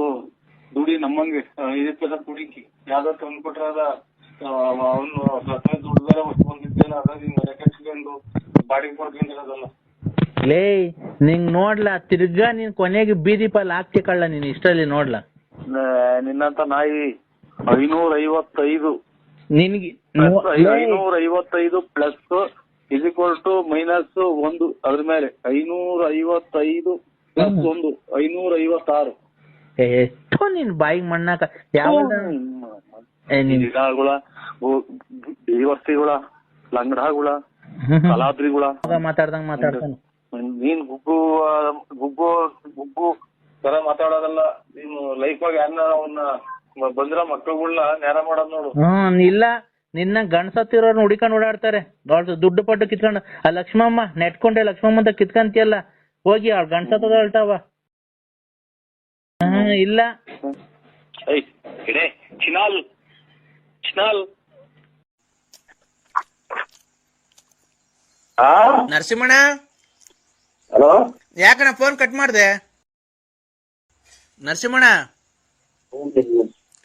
ದುಡಿ ನಮ್ಮಂಗೆ ಇದಕ್ಕೆಲ್ಲ ದುಡಿಕಿ ಯಾವ್ದೋ ತಂದ್ಕೊಟ್ರ ಅವನು ದುಡ್ಡು ಬೇರೆ ಹೊಸ್ಕೊಂಡಿದ್ದೇನೆ. ಅದಾಗ ಹಿಂಗ್ ಮನೆ ಕಟ್ಕೊಂಡು ಬಾಡಿಗೆ ಕೊಡ್ಕೊಂಡಿರೋದಲ್ಲ. ಲೇ ನಿಂಗ್ ನೋಡ್ಲಾ ತಿರ್ಗಾ ನೀನ್ ಕೊನೆಗೆ ಬೀದಿ ಪಾಲ್ ಹಾಕ್ತಿ ಕಳ್ಳ ನೀನ್ ಇಷ್ಟರಲ್ಲಿ ನೋಡ್ಲಾ. ನಿನ್ನಂತ ನಾಯಿ 555 ನಿನ್ಗೆ 555 ಪ್ಲಸ್ -1 ಅದ್ರ ಮೇಲೆ 555 ಪ್ಲಸ್ 1 556. ಎಷ್ಟು ನಿನ್ ಬಾಯಿಗೆ ಮಣ್ಣಾಕ ಯಾವ ಗಿಡಗಳ ದೇವರ್ತಿಗಳ ಲಂಗಡಗಳ ಕಲಾದ್ರಿಗಳ ಮಾತಾಡ್ದಂಗ್ ಮಾತಾಡ್ತಾನೆ. ನೀನ್ ಗುಗ್ಗು ತರ ಮಾತಾಡೋದಲ್ಲ. ನೀನು ಲೈಫ್ ಆಗಿ ಅವನ್ನ ಬಂದಿರೋ ಮಕ್ಕಳುಗಳನ್ನ ನೇರ ಮಾಡೋದ್ ನೋಡು. ಇಲ್ಲ ನಿನ್ನ ಗಂಡ್ಸತ್ತಿರೋರ್ನ ಹುಡಿಕೊಂಡು ಓಡಾಡ್ತಾರೆ. ದುಡ್ಡು ಪಟ್ಟು ಕಿತ್ಕೊಂಡು ಆ ಲಕ್ಷ್ಮಮ್ಮ ನೆಟ್ಕೊಂಡೆ ಲಕ್ಷ್ಮಮ್ಮ ಅಂತ ಕಿತ್ಕಂತಿಯಲ್ಲ, ಹೋಗಿ ಅವ್ಳ ಗಂಡ್ಸತ್ತದ ಹೇಳ್ತಾವ. ಇಲ್ಲ ಚಿನಾಲ್ ನರಸಿಂಹಣ್ಣ, ಹಲೋ, ಯಾಕಣ್ಣ ಫೋನ್ ಕಟ್ ಮಾಡ್ದೆ? ನರಸಿಂಹಣ್ಣ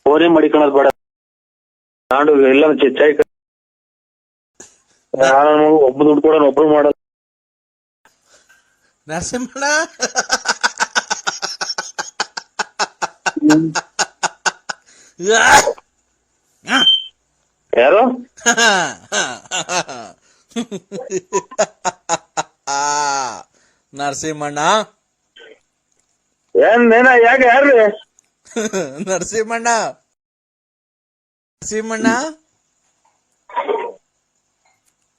ಫೋನೇ ಮಾಡಿಕೊಳ್ಳೋದು ಬೇಡ. ನಾಡು ಎಲ್ಲ ಚಾಯ್ ಒಬ್ಬ ದುಡ್ಡು ಕೊಡೋಣ, ಒಬ್ರು ಮಾಡೋದು. ನರಸಿಂಹಣ್ಣ ಯಾರು? ನರಸಿಂಹಣ್ಣ ಯಾಕೆ ಯಾರ್ರಿ? ನರಸಿಂಹಣ್ಣ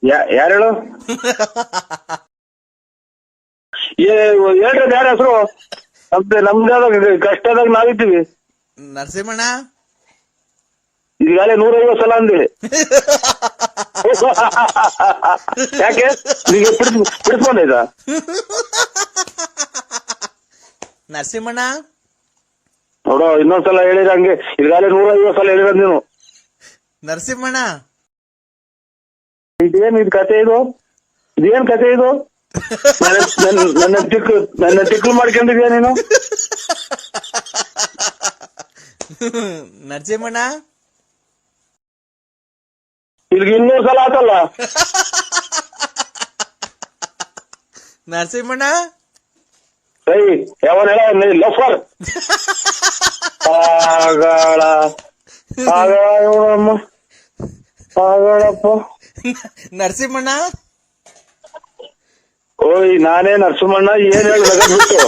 ಯಾರು ಹೇಳು? ಹೇಳ್ರಿ ಯಾರ ಹೆಸರು? ನಮ್ದಾದಾಗ ಕಷ್ಟದಾಗ ನಾವಿದ್ದೀವಿ. ನರಸಿಂಹಣ್ಣ ಈಗಾಗಲೇ 150 ಸಲ ಅಂದೇಳಿ. ಯಾಕೆ ಬಿಡಿಸ್ಕೊಂಡೈತಾ? ನರಸಿಂಹಣ್ಣ ನೋಡೋ, ಇನ್ನೊಂದ್ಸಲ ಹೇಳಿರ ಹಂಗೆ. ಈಗಾಗಲೇ 150 ಸಲ ಹೇಳಿರ ನೀನು. ನರಸಿಂಹಣ್ಣ ಇದೇನ್ ಇದು ಕತೆ? ಇದೇನ್ ಕತೆ ಇದು? ನನ್ನ ತಿಕ್ಲು ಮಾಡ್ಕೊಂಡಿದ್ಯಾ ನೀನು? ನರಸಿಂಹಣ್ಣ ಇಲ್ಲಿಗೆ 200 ಸಲ ಆತಲ್ಲ. ನರಸಿಂಹಣ್ಣ ಸರಿ, ಯಾವನ್ ಹೇಳ ಲಫರ್ ಆಗಳಪ್ಪ. ನರಸಿಂಹಣ್ಣ ಓಯ್, ನಾನೇ ನರಸಿಂಹಣ್ಣ. ಏನ್ ಹೇಳಿ ಬಿಟ್ಟು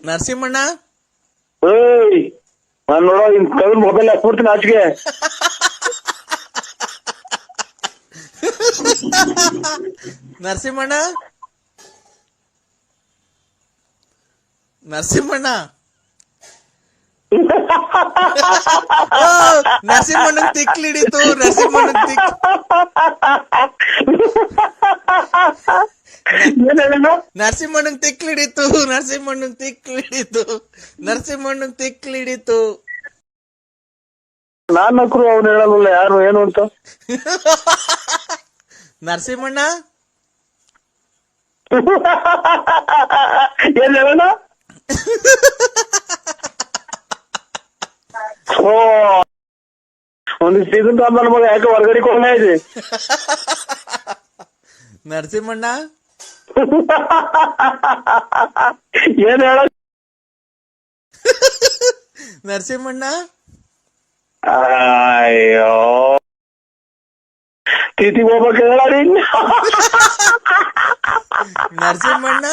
ನರಸಿಂಹಣ್ಣ ಏಯ್, ನಾನ್ ನೋಡೋ ಇನ್ ಕವಿಲ್ ಮೊಬೈಲ್ ಹಾಕ್ಬಿಡ್ತೀನಿ ಆಚೆಗೆ. ನರಸಿಂಹಣ್ಣ ನರಸಿಂಹಣ್ಣ ನರಸಿಂಹಣ್ಣಂಗ್ ತಿಕ್ಲಿಡಿತು. ನರಸಿಂಹಣ್ಣಂಗ್ ಏನ್ ಹೇಳೋಣ? ನರಸಿಂಹಣ್ಣಂಗ್ ತಿಕ್ಲಿಡಿತು, ನರಸಿಂಹಣ್ಣಂಗ್ ತಿಕ್ಲಿಡಿತು, ನರಸಿಂಹಣ್ಣಂಗ್ ತಿಕ್ಲಿಡಿತು. ನಾನ್ ನಕ್ರು ಅವ್ನು ಹೇಳಲ್ಲ ಯಾರು ಏನು ಅಂತ. ನರಸಿಂಹಣ್ಣ ಏನ್ ಹೇಳೋಣ? ಓ ಒಂದಿಷ್ಟು ಇದನ್ ನನ್ನ ಮಗ ಯಾಕೆ ಹೊರಗಡೆ ಕೊಂಡ ಇದೆ. ನರಸಿಂಹಣ್ಣ ಏನ್ ಹೇಳ? ನರಸಿಂಹಣ್ಣ ಅಯ್ಯೋ ತಿಥಿಗೆ ಹೋಗ್ಬೇಕು ಹೇಳ. ನರಸಿಂಹಣ್ಣ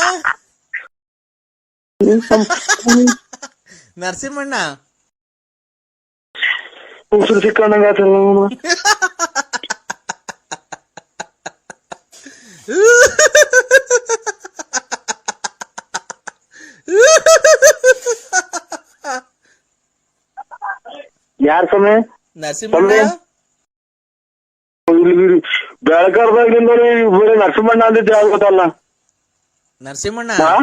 ನರಸಿಂಹಣ್ಣ ಉಸಿರು ಸಿಕ್ಕಂಡಂಗ ಆತಲ್ಲ. ಯಾರ್ ಸಮಯ ನರಸಿಂಹಣ್ಣ ಇಲ್ಲಿ ಬೆಳಕರ್ದಾಗ್ಲಿಂದ ಬರೀ ನರಸಿಂಹಣ್ಣ ಅಂದಿದ್ದು ಯಾರು ಗೊತ್ತಲ್ಲ. ನರಸಿಂಹಣ್ಣ ಹಾ?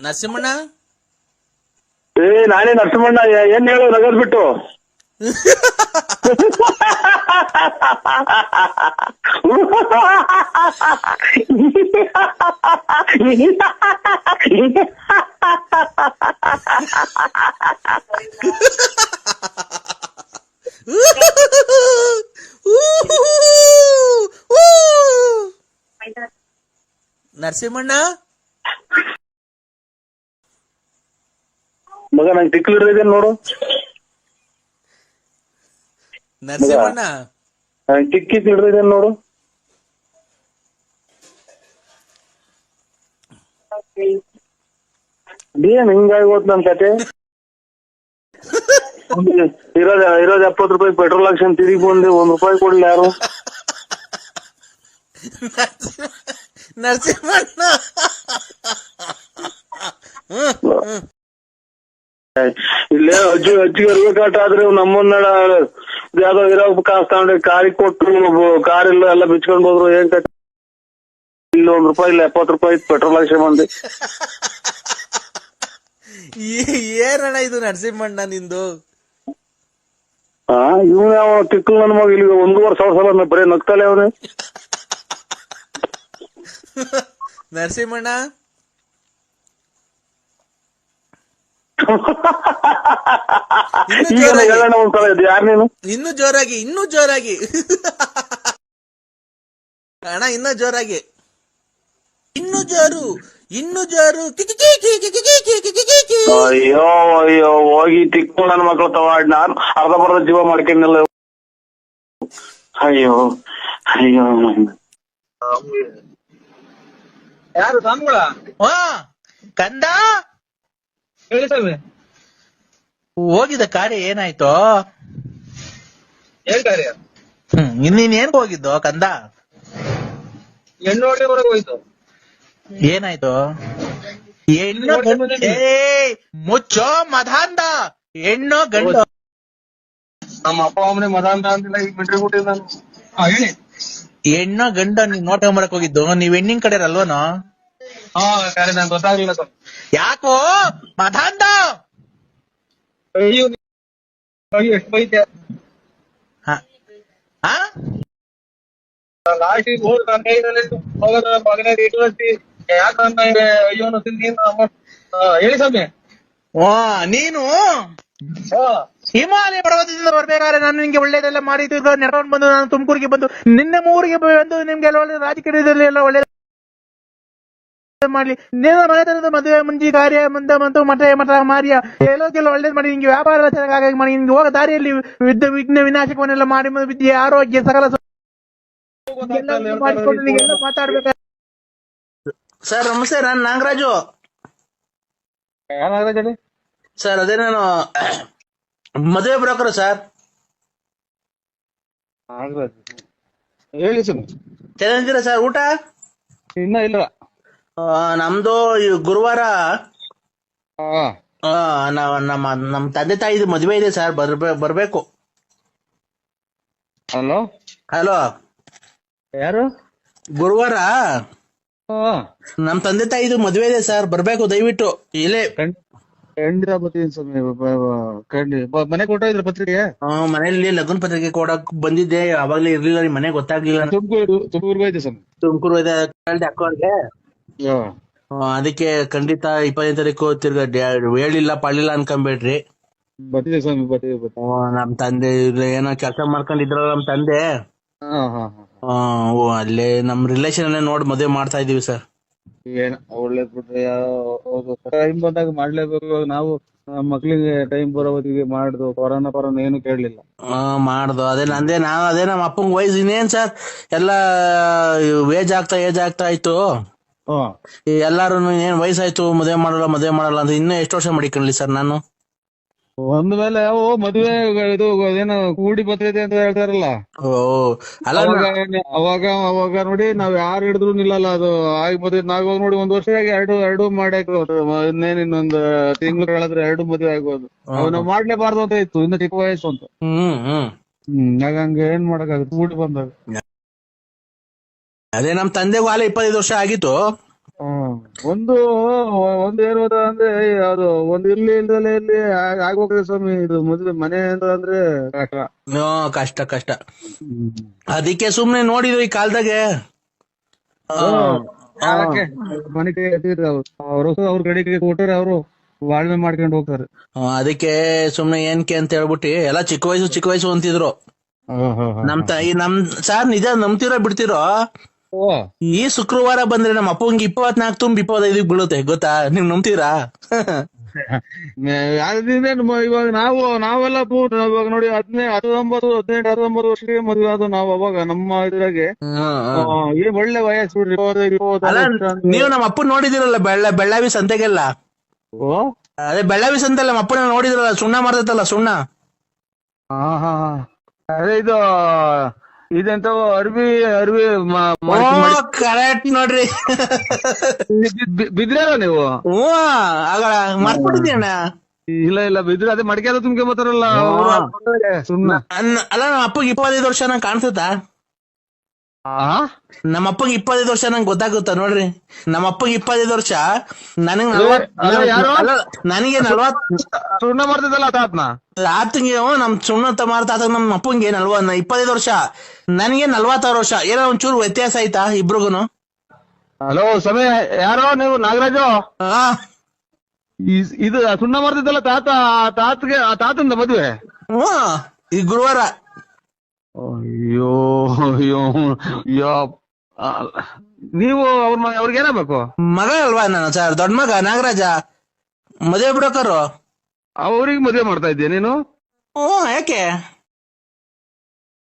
ನರಸಿಂಹಣ್ಣ ಏ ನಾನೇ ನರಸಿಂಹಣ್ಣ. ಏನ್ ಹೇಳು ನಗದ್ ಬಿಟ್ಟು. ನರಸಿಂಹಣ್ಣ ಮಗ ನಂಗೆ ತಿಕ್ಲಿಡ್ದೆ ನೋಡು. ನರಸಿಂಹಣ್ಣ ನಂಗೆ ಟಿಕ್ಕಿ ಹಿಡ್ದಿದೆ ನೋಡು. ಏನ್ ಹಿಂಗಾಗಿ ಹೋತ್ ನನ್ ಕತೆ. ಇರೋದ್ 70 ರೂಪಾಯಿ ಪೆಟ್ರೋಲ್ ಹಾಕ್ಸನ್ ತಿರುಗಿ ಬಂದೆ. ₹1 ಕೊಡ್ಲಿ ಯಾರು? ನರಸಿಂಹಣ್ಣ ಇಲ್ಲೇ ಅಜ್ಜಿಗೆ ಅರ್ಬೇಕಾಟ ಆದ್ರೆ ನಮ್ಮನ್ನ ಯಾವ್ದೋ ಇರೋ ಕಾಸು ತಗೊಂಡು ಕಾರಿಗೆ ಕೊಟ್ಟು ಕಾರ್ ಇಲ್ಲ ಎಲ್ಲ ಬಿಚ್ಕೊಂಡ್ ಹೋದ್ರು. ಏನ್ ಕತೆ? ಇಲ್ಲಿ ₹1 ಇಲ್ಲ 70 ರೂಪಾಯಿ ಪೆಟ್ರೋಲ್ ಹಾಕ್ಸ ಬಂದೆ. ಏನಣ್ಣ ಇದು ನರಸಿಂಹಣ್ಣ ನಿಂದು? ಇವ್ನ ಯಾವ ತಿಕ್ಕು ನನ್ನ ಮಗ ಇಲ್ಲಿ 1,500 ಸಲ ಬರೀ ನಗ್ತಾಲೆ ಅವನೇ. ನರಸಿಂಹಣ್ಣ ಈಗ ಹೇಳೋಣ ಒಂದ್ಸಲ ಇದು ಯಾರು ನೀನು? ಇನ್ನೂ ಜೋರಾಗಿ, ಇನ್ನೂ ಜೋರಾಗಿ ಅಣ್ಣ, ಇನ್ನೂ ಜೋರಾಗಿ, ಇನ್ನೂ ಜೋರು, ಇನ್ನೂ ಜೋರು. ಅಯ್ಯೋ ಅಯ್ಯೋ ಹೋಗಿ ತಿಕ್ಕು ನನ್ನ ಮಕ್ಳು ತವಾಡ್. ನಾನು ಅರ್ಧ ಜೀವ ಮಾಡ್ಕೊಂಡಿಲ್ಲ. ಅಯ್ಯೋ ಅಯ್ಯೋ ಯಾರು ಸ್ವಾಮಿಗಳ? ಕಂದ ಹೇಳಿ ಸ್ವಾಮಿ. ಹೋಗಿದ್ದ ಕಾರ್ಯ ಏನಾಯ್ತು? ಏನ್ ಕಾರ್ಯ? ಇನ್ನೇನ್ ಏನ್ ಹೋಗಿದ್ದು ಕಂದ? ಹೆಣ್ಣು ಹೊಡೆಯವರೆಗೆ ಹೋಯ್ತು. ಏನಾಯ್ತು? ಹೆಣ್ಣು ಗಂಡು? ಮುಚ್ಚೋ ಮಧಾಂಧ. ಹೆಣ್ಣು ಗಂಡು? ನಮ್ಮ ಅಪ್ಪ ಅಮ್ಮನೆ ಮದ ಅಂತ ಅಂತಿಲ್ಲ. ಈಗ ಬಿಟ್ರಿ ಬಿಟ್ಟಿದ್ ನಾನು. ಹೇಳಿ. ಹೆಣ್ಣು ಗಂಡ ನೀವ್ ನೋಟ ಮಾಡಕ್ ಹೋಗಿದ್ದು? ನೀವ್ ಹೆಣ್ಣಿನ ಕಡೆ ಅಲ್ವನೋ? ಕಾರ್ಯ ನಂಗೆ ಗೊತ್ತಾಗ್ಲಿಲ್ಲ ಸ್ವಾಮಿ. ಯಾಕೋ ಮಧಾಂಧ? ಅಯ್ಯೋ ಎಷ್ಟು ಬೈತೆ. ಲಾಸ್ಟ್ ಹೋದ್ ನನ್ನ ಕೈನಲ್ಲಿ ಹೋಗೋದ ಮಗನೇ ಇಟ್ಟು ಯಾಕಂದ್ರೆ ಅಯ್ಯೋ ಹೇಳಿ ಸ್ವಾಮಿ. ನೀನು ಹಿಮಾಲಯ ಪರ್ವತದಿಂದ ಬರ್ಬೇಕಾದ್ರೆ ನಾನು ನಿಮ್ಗೆ ಒಳ್ಳೇದೆಲ್ಲ ಮಾಡಿದ್ದು ನೆಡ್ಕೊಂಡು ಬಂದು ನಾನು ತುಮಕೂರಿಗೆ ಬಂದು ನಿನ್ನೆ ಊರಿಗೆ ಬಂದು ನಿಮ್ಗೆ ಎಲ್ಲ ಒಳ್ಳೆ ರಾಜಕೀಯದಲ್ಲಿ ಎಲ್ಲ ಒಳ್ಳೆ ಮಾಡ್ಲಿ. ನೇರ ಮನೆ ತರದ ಮದುವೆ ಮುಂಜಿ ಕಾರ್ಯ ಮುಂದೆ ಮತ್ತು ಮಠ ಮಾರ್ಯ ಎಲ್ಲೋಕೆಲ್ಲ ಒಳ್ಳೇದ್ ಮಾಡಿ ನಿಮ್ಗೆ ವ್ಯಾಪಾರ ಚೆನ್ನಾಗಿ ಮಾಡಿ ನಿಮ್ಗೆ ಹೋಗೋ ದಾರಿಯಲ್ಲಿ ವಿಘ್ನ ವಿನಾಶಕವನ್ನೆಲ್ಲ ಮಾಡಿ ವಿದ್ಯೆ ಆರೋಗ್ಯ ಸಕಲ ಮಾಡಿಕೊಂಡು ನೀವೆಲ್ಲ ಮಾತಾಡ್ಬೇಕು. ಸರ್ ನಮಸ್ತೆ, ನಾನು ನಾಗರಾಜು. ಸರ್ ಅದೇ ನಾನು ಮದುವೆ ಬ್ರೋಕರ್ ಸರ್. ಹೇಳಿ ಸ್ವಾಮಿ. ಚೆನ್ನಾಗಿದ್ದೀರಾ ಸರ್? ಊಟ ಇನ್ನ ಇಲ್ಲ. ನಮ್ದು ಗುರುವಾರ ನಮ್ಮ ತಂದೆ ತಾಯಿದು ಮದುವೆ ಇದೆ ಸರ್. ಬರ್ಬೇಕು. ಹಲೋ ಹಲೋ, ಯಾರು? ಗುರುವಾರ ಹಾ ನಮ್ ತಂದೆ ತಾಯಿದು ಮದ್ವೆ ಇದೆ ಸರ್, ಬರ್ಬೇಕು ದಯವಿಟ್ಟು. ಇಲ್ಲೇ ಖಂಡಿತ ಬರ್ತೀನಿ ಸ್ವಾಮಿ. ಮನೆ ಕೊಟ್ಟಿದ್ರ ಪತ್ರಿಕೆ? ಮನೇಲಿ ಲಗ್ನ ಪತ್ರಿಕೆ ಕೊಡಕ್ ಬಂದಿದ್ದೆ, ಅವಾಗ್ಲೇ ಇರ್ಲಿಲ್ಲ, ನಿಮ್ ಮನೆ ಗೊತ್ತಾಗ್ಲಿಲ್ಲ. ತುಮಕೂರ್ಗೂ ಐತೆ ಸ್ವಾಮಿ. ತುಮಕೂರು ಅಕ್ಕವ್ರಿಗೆ, ಅದಕ್ಕೆ ಖಂಡಿತ 25ನೇ ತಾರೀಕು ತಿರ್ಗಾ ಹೇಳಿಲ್ಲ ಪಾಳಿಲ್ಲ ಅನ್ಕೊಂಬೇಡ್ರಿ. ಬರ್ತಿದೆ ಸ್ವಾಮಿ, ಬರ್ತಿದೆ. ನಮ್ ತಂದೆ ಏನೋ ಕೆಲಸ ಮಾಡ್ಕೊಂಡಿದ್ರಲ್ಲ ನಮ್ ತಂದೆ, ಅಲ್ಲೇ ನಮ್ ರಿಲೇಷನ್ ಅಲ್ಲೇ ನೋಡ್ ಮದ್ವೆ ಮಾಡ್ತಾ ಇದೀವಿ ಸರ್. ಏನ ಒಳ್ಳೇದ್ ಬಿಟ್ರೆ, ಟೈಮ್ ಬಂದಾಗ ಮಾಡ್ಲೇಬೇಕು. ಇವಾಗ ನಾವು ನಮ್ಮ ಮಕ್ಳಿಗೆ ಟೈಮ್ ಬರೋ ಹೊತ್ತಿಗೆ ಮಾಡ್ದು, ಕೊರೋನಾ ಏನು ಕೇಳಲಿಲ್ಲ. ಮಾಡ್ದು ಅದೇ ನಮ್ಮ ಅಪ್ಪಂಗ್ ವಯಸ್ಸು ಇನ್ನೇನ್ ಸರ್, ಎಲ್ಲಾ ಏಜ್ ಆಗ್ತಾ ಆಯ್ತು. ಎಲ್ಲಾರು ಏನ್ ವಯಸ್ಸಾಯ್ತು, ಮದ್ವೆ ಮಾಡಲ್ಲ ಅಂತ ಇನ್ನೂ ಎಷ್ಟು ವರ್ಷ ಮಡಿಕಣ್ಲಿ ಸರ್ ನಾನು. ಒಂದ್ ಮೇಲೆ ಮದುವೆ ಇದು ಏನೋ ಕೂಡಿ ಬರ್ತೈತೆ ಅಂತ ಹೇಳ್ತಾರಲ್ಲ, ಅವಾಗ ನೋಡಿ ನಾವ್ ಯಾರು ಹಿಡಿದ್ರು ನಿಲ್ಲಲ್ಲ. ಅದು ಆಗಿ ಮದ್ವೆ ನಾವ್ ನೋಡಿ ಒಂದ್ ವರ್ಷ ಎರಡು ಮಾಡಕ್ ಇನ್ನೇನ್ ಇನ್ನೊಂದ್ ತಿಂಗಳು ಹೇಳಿದ್ರೆ 2 ಮದ್ವೆ ಆಗ್ಬೋದು. ನಾವ್ ಮಾಡ್ಲೇಬಾರ್ದು ಅಂತ ಇತ್ತು, ಇನ್ನು ಚಿಕ್ಕ ವಯಸ್ಸು ಅಂತ. ಹಂಗ ಏನ್ ಮಾಡಕ್ಕಾಗುತ್ತೆ ಕೂಡಿ ಬಂದಾಗ. ಅದೇ ನಮ್ ತಂದೆಗೂ ಹಾಲೆ 25 ವರ್ಷ ಆಗಿತ್ತು. ಒಂದು ಏನ್ ಅಂದ್ರೆ ಅದು ಒಂದು ಇಲ್ದಲೆ ಇಲ್ಲಿ ಆಗೋಗ್ತದೆ ಸ್ವಾಮಿ. ಇದು ಮದ್ವೆ ಮನೆ ಅಂದ್ರೆ ಕಷ್ಟ. ಅದಕ್ಕೆ ಸುಮ್ನೆ ನೋಡಿದ್ವಿ ಈ ಕಾಲದಾಗೆ ಮನೆ ಕೈ ಅವ್ರ ಕಡೆಗೆ ಕೊಟ್ಟರೆ ಅವರು ಬಾಳ್ಮೆ ಮಾಡ್ಕೊಂಡು ಹೋಗ್ತಾರೆ. ಅದಕ್ಕೆ ಸುಮ್ನೆ ಏನ್ಕೆ ಅಂತ ಹೇಳ್ಬಿಟ್ಟು ಎಲ್ಲ ಚಿಕ್ಕ ವಯಸ್ಸು ಅಂತಿದ್ರು. ನಮ್ ಸಾರ್ ನಿಜ ನಂಬ್ತಿರೋ ಬಿಡ್ತಿರೋ, ಈ ಶುಕ್ರವಾರ ಬಂದ್ರೆ ನಮ್ಮ ಅಪ್ಪಂಗೆ 24 ತುಂಬ 25 ಬೀಳುತ್ತೆ ಗೊತ್ತಾ, ನೀವ್ ನಂಬ್ತೀರಾ? ಇವಾಗ ನಾವೆಲ್ಲ ಇವಾಗ ನೋಡಿ 19 ವರ್ಷಕ್ಕೆ ಮದುವೆ ಆದ ನಾವು. ಅವಾಗ ನಮ್ಮ ಇದ್ರಾಗೆ ಒಳ್ಳೆ ವಯಸ್ಸು ಬಿಡ್ರಿ. ನೀವು ನಮ್ಮ ಅಪ್ಪನ್ ನೋಡಿದಿರಲ್ಲ ಬೆಳ್ಳಾವಿ ಸಂತೆಗೆಲ್ಲ. ಅದೇ ಬೆಳ್ಳಾವಿ ಸಂತೆಲ್ಲ ನಮ್ಮ ಅಪ್ಪನ ನೋಡಿದ್ರಲ್ಲ, ಸುಣ್ಣ ಮಾಡ್ತೈತಲ್ಲ ಸುಣ್ಣ. ಅದೇ ಇದೆಂತ ಅರ್ವಿ ಕರೆಕ್ಟ್ ನೋಡ್ರಿ. ಬಿದ್ರಾರ ನೀವು? ಮರ್ತ್ಬಿಟ್ಟಿದ್ಯಣ್ಣ. ಇಲ್ಲ ಬಿದ್ರೆ ಅದೇ ಮಡಿಕೆ ತುಂಬ್ಕೊಂಬತ್ತಾರಲ್ಲ ಸುಣ್ಣ. ಅಲ್ಲ ನಮ್ಮ ಅಪ್ಪಗೆ 25 ವರ್ಷ ನಂಗೆ ಕಾಣಿಸುತ್ತಾ? ನಮ್ಮ ಅಪ್ಪಗೆ 25 ವರ್ಷ ನಂಗೆ ಗೊತ್ತಾಗುತ್ತಾ ನೋಡ್ರಿ. ನಮ್ಮ ಅಪ್ಪಗೆ 25 ವರ್ಷ, ನನಗೆ 40 ಸುಣ್ಣ ಮಾಡ್ತಿದ್ದಲ್ಲ ತಾತನ ಆತಂಗೆ. ನಮ್ ಸುಣ್ಣ ಮಾರ್ತಾತ ನಮ್ಮ ಅಪ್ಪಂಗೆ 25 ವರ್ಷ, ನನಗೆ 46 ವರ್ಷ. ಏನೋ ಒಂಚೂರು ವ್ಯತ್ಯಾಸ ಆಯ್ತಾ ಇಬ್ರಿಗೂನು? ಹಲೋ ಸಮಯ, ಯಾರೋ ನೀವು? ನಾಗರಾಜು. ಇದು ಸುಣ್ಣ ಮಾಡ್ತಿದ್ದಲ್ಲ ತಾತಂದ ಮದುವೆ ಈ ಗುರುವಾರ. ಅಯ್ಯೋ ನೀವು ಅವ್ರಿಗೆ ಏನಾಗಬೇಕು? ಮಗ ಅಲ್ವಾ ನಾನು ಸರ್, ದೊಡ್ಡ ಮಗ ನಾಗರಾಜ, ಮದುವೆ ಬಿಡೋಕರು. ಅವ್ರಿಗೆ ಮದುವೆ ಮಾಡ್ತಾ ಇದ್ದೀಯ ನೀನು? ಯಾಕೆ?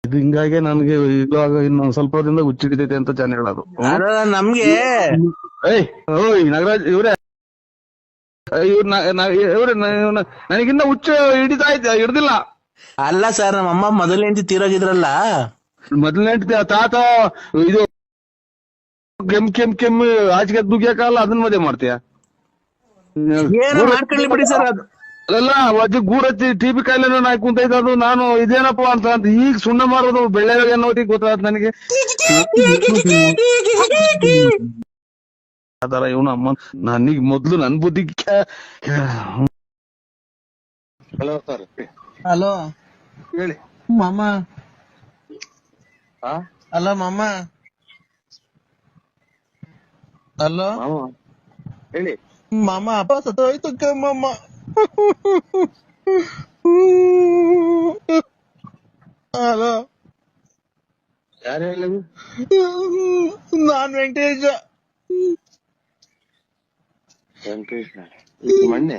ಇದು ಹಿಂಗಾಗಿ ನನ್ಗೆ ಇವಾಗ ಇನ್ನೊಂದ್ ಸ್ವಲ್ಪ ದಿನದಿಂದ ಹುಚ್ಚಿಡಿತೈತೆ ಅಂತ ಜನ ಹೇಳೋದು. ನಮ್ಗೆ ನಾಗರಾಜ್ ಇವ್ರೆ ನನಗಿನ್ನ ಹುಚ್ಚ ಹಿಡ್ದಿಲ್ಲ. ಅಲ್ಲ ಸರ್, ನಮ್ಮ ಅಮ್ಮ ಮೊದಲನೇ ಹೆಂಡತಿ ತೀರೋಗಿದ್ರಲ್ಲ. ಮೊದಲನೇ ತಾತ ಇದು ಕೆಮ್ಮು ಆಚೆಗೆ ದುಗ್ಯಾಕಲ್ಲ, ಅದನ್ನ ಮದುವೆ ಮಾಡ್ತೀಯ? ಮಾಡ್ಕೊಳ್ಳಿ ಬಿಡಿ ಸರ್. ಅಲ್ಲ ಅಜ್ಜಿ ಗೂರಚ್ಚಿ ಟಿಬಿ ಕಾಯಿಲೆ ನಾಯಿ ಕುಂತೈತೆ. ಅದು ನಾನು ಇದೇನಪ್ಪ ಅಂತ ಈಗ ಸುಣ್ಣ ಮಾಡೋದು ಬೆಳ್ಳೆ ಅನ್ನೋದಿ ಗೊತ್ತಾದ ನನಗೆ. ಅದರ ಇವನು ಅಮ್ಮ ನನಗ್ ಮೊದ್ಲು ನನ್ ಬುದ್ಧಿ. Hello sir. ಹಲೋ ಹೇಳಿ ಮಾಮ. ಅಲ್ಲ ಮಾಮ. ಹಲೋ ಹೇಳಿ ಮಾಮ. ಅಪ್ಪ ಸತ್ತೋಯ್ತು ಕಮ್ಮಮ್ಮ. ಹಲೋ, ಯಾರು ಹೇಳಿ? ನಾನ್ ವೆಂಕಟೇಶ. ಮೊನ್ನೆ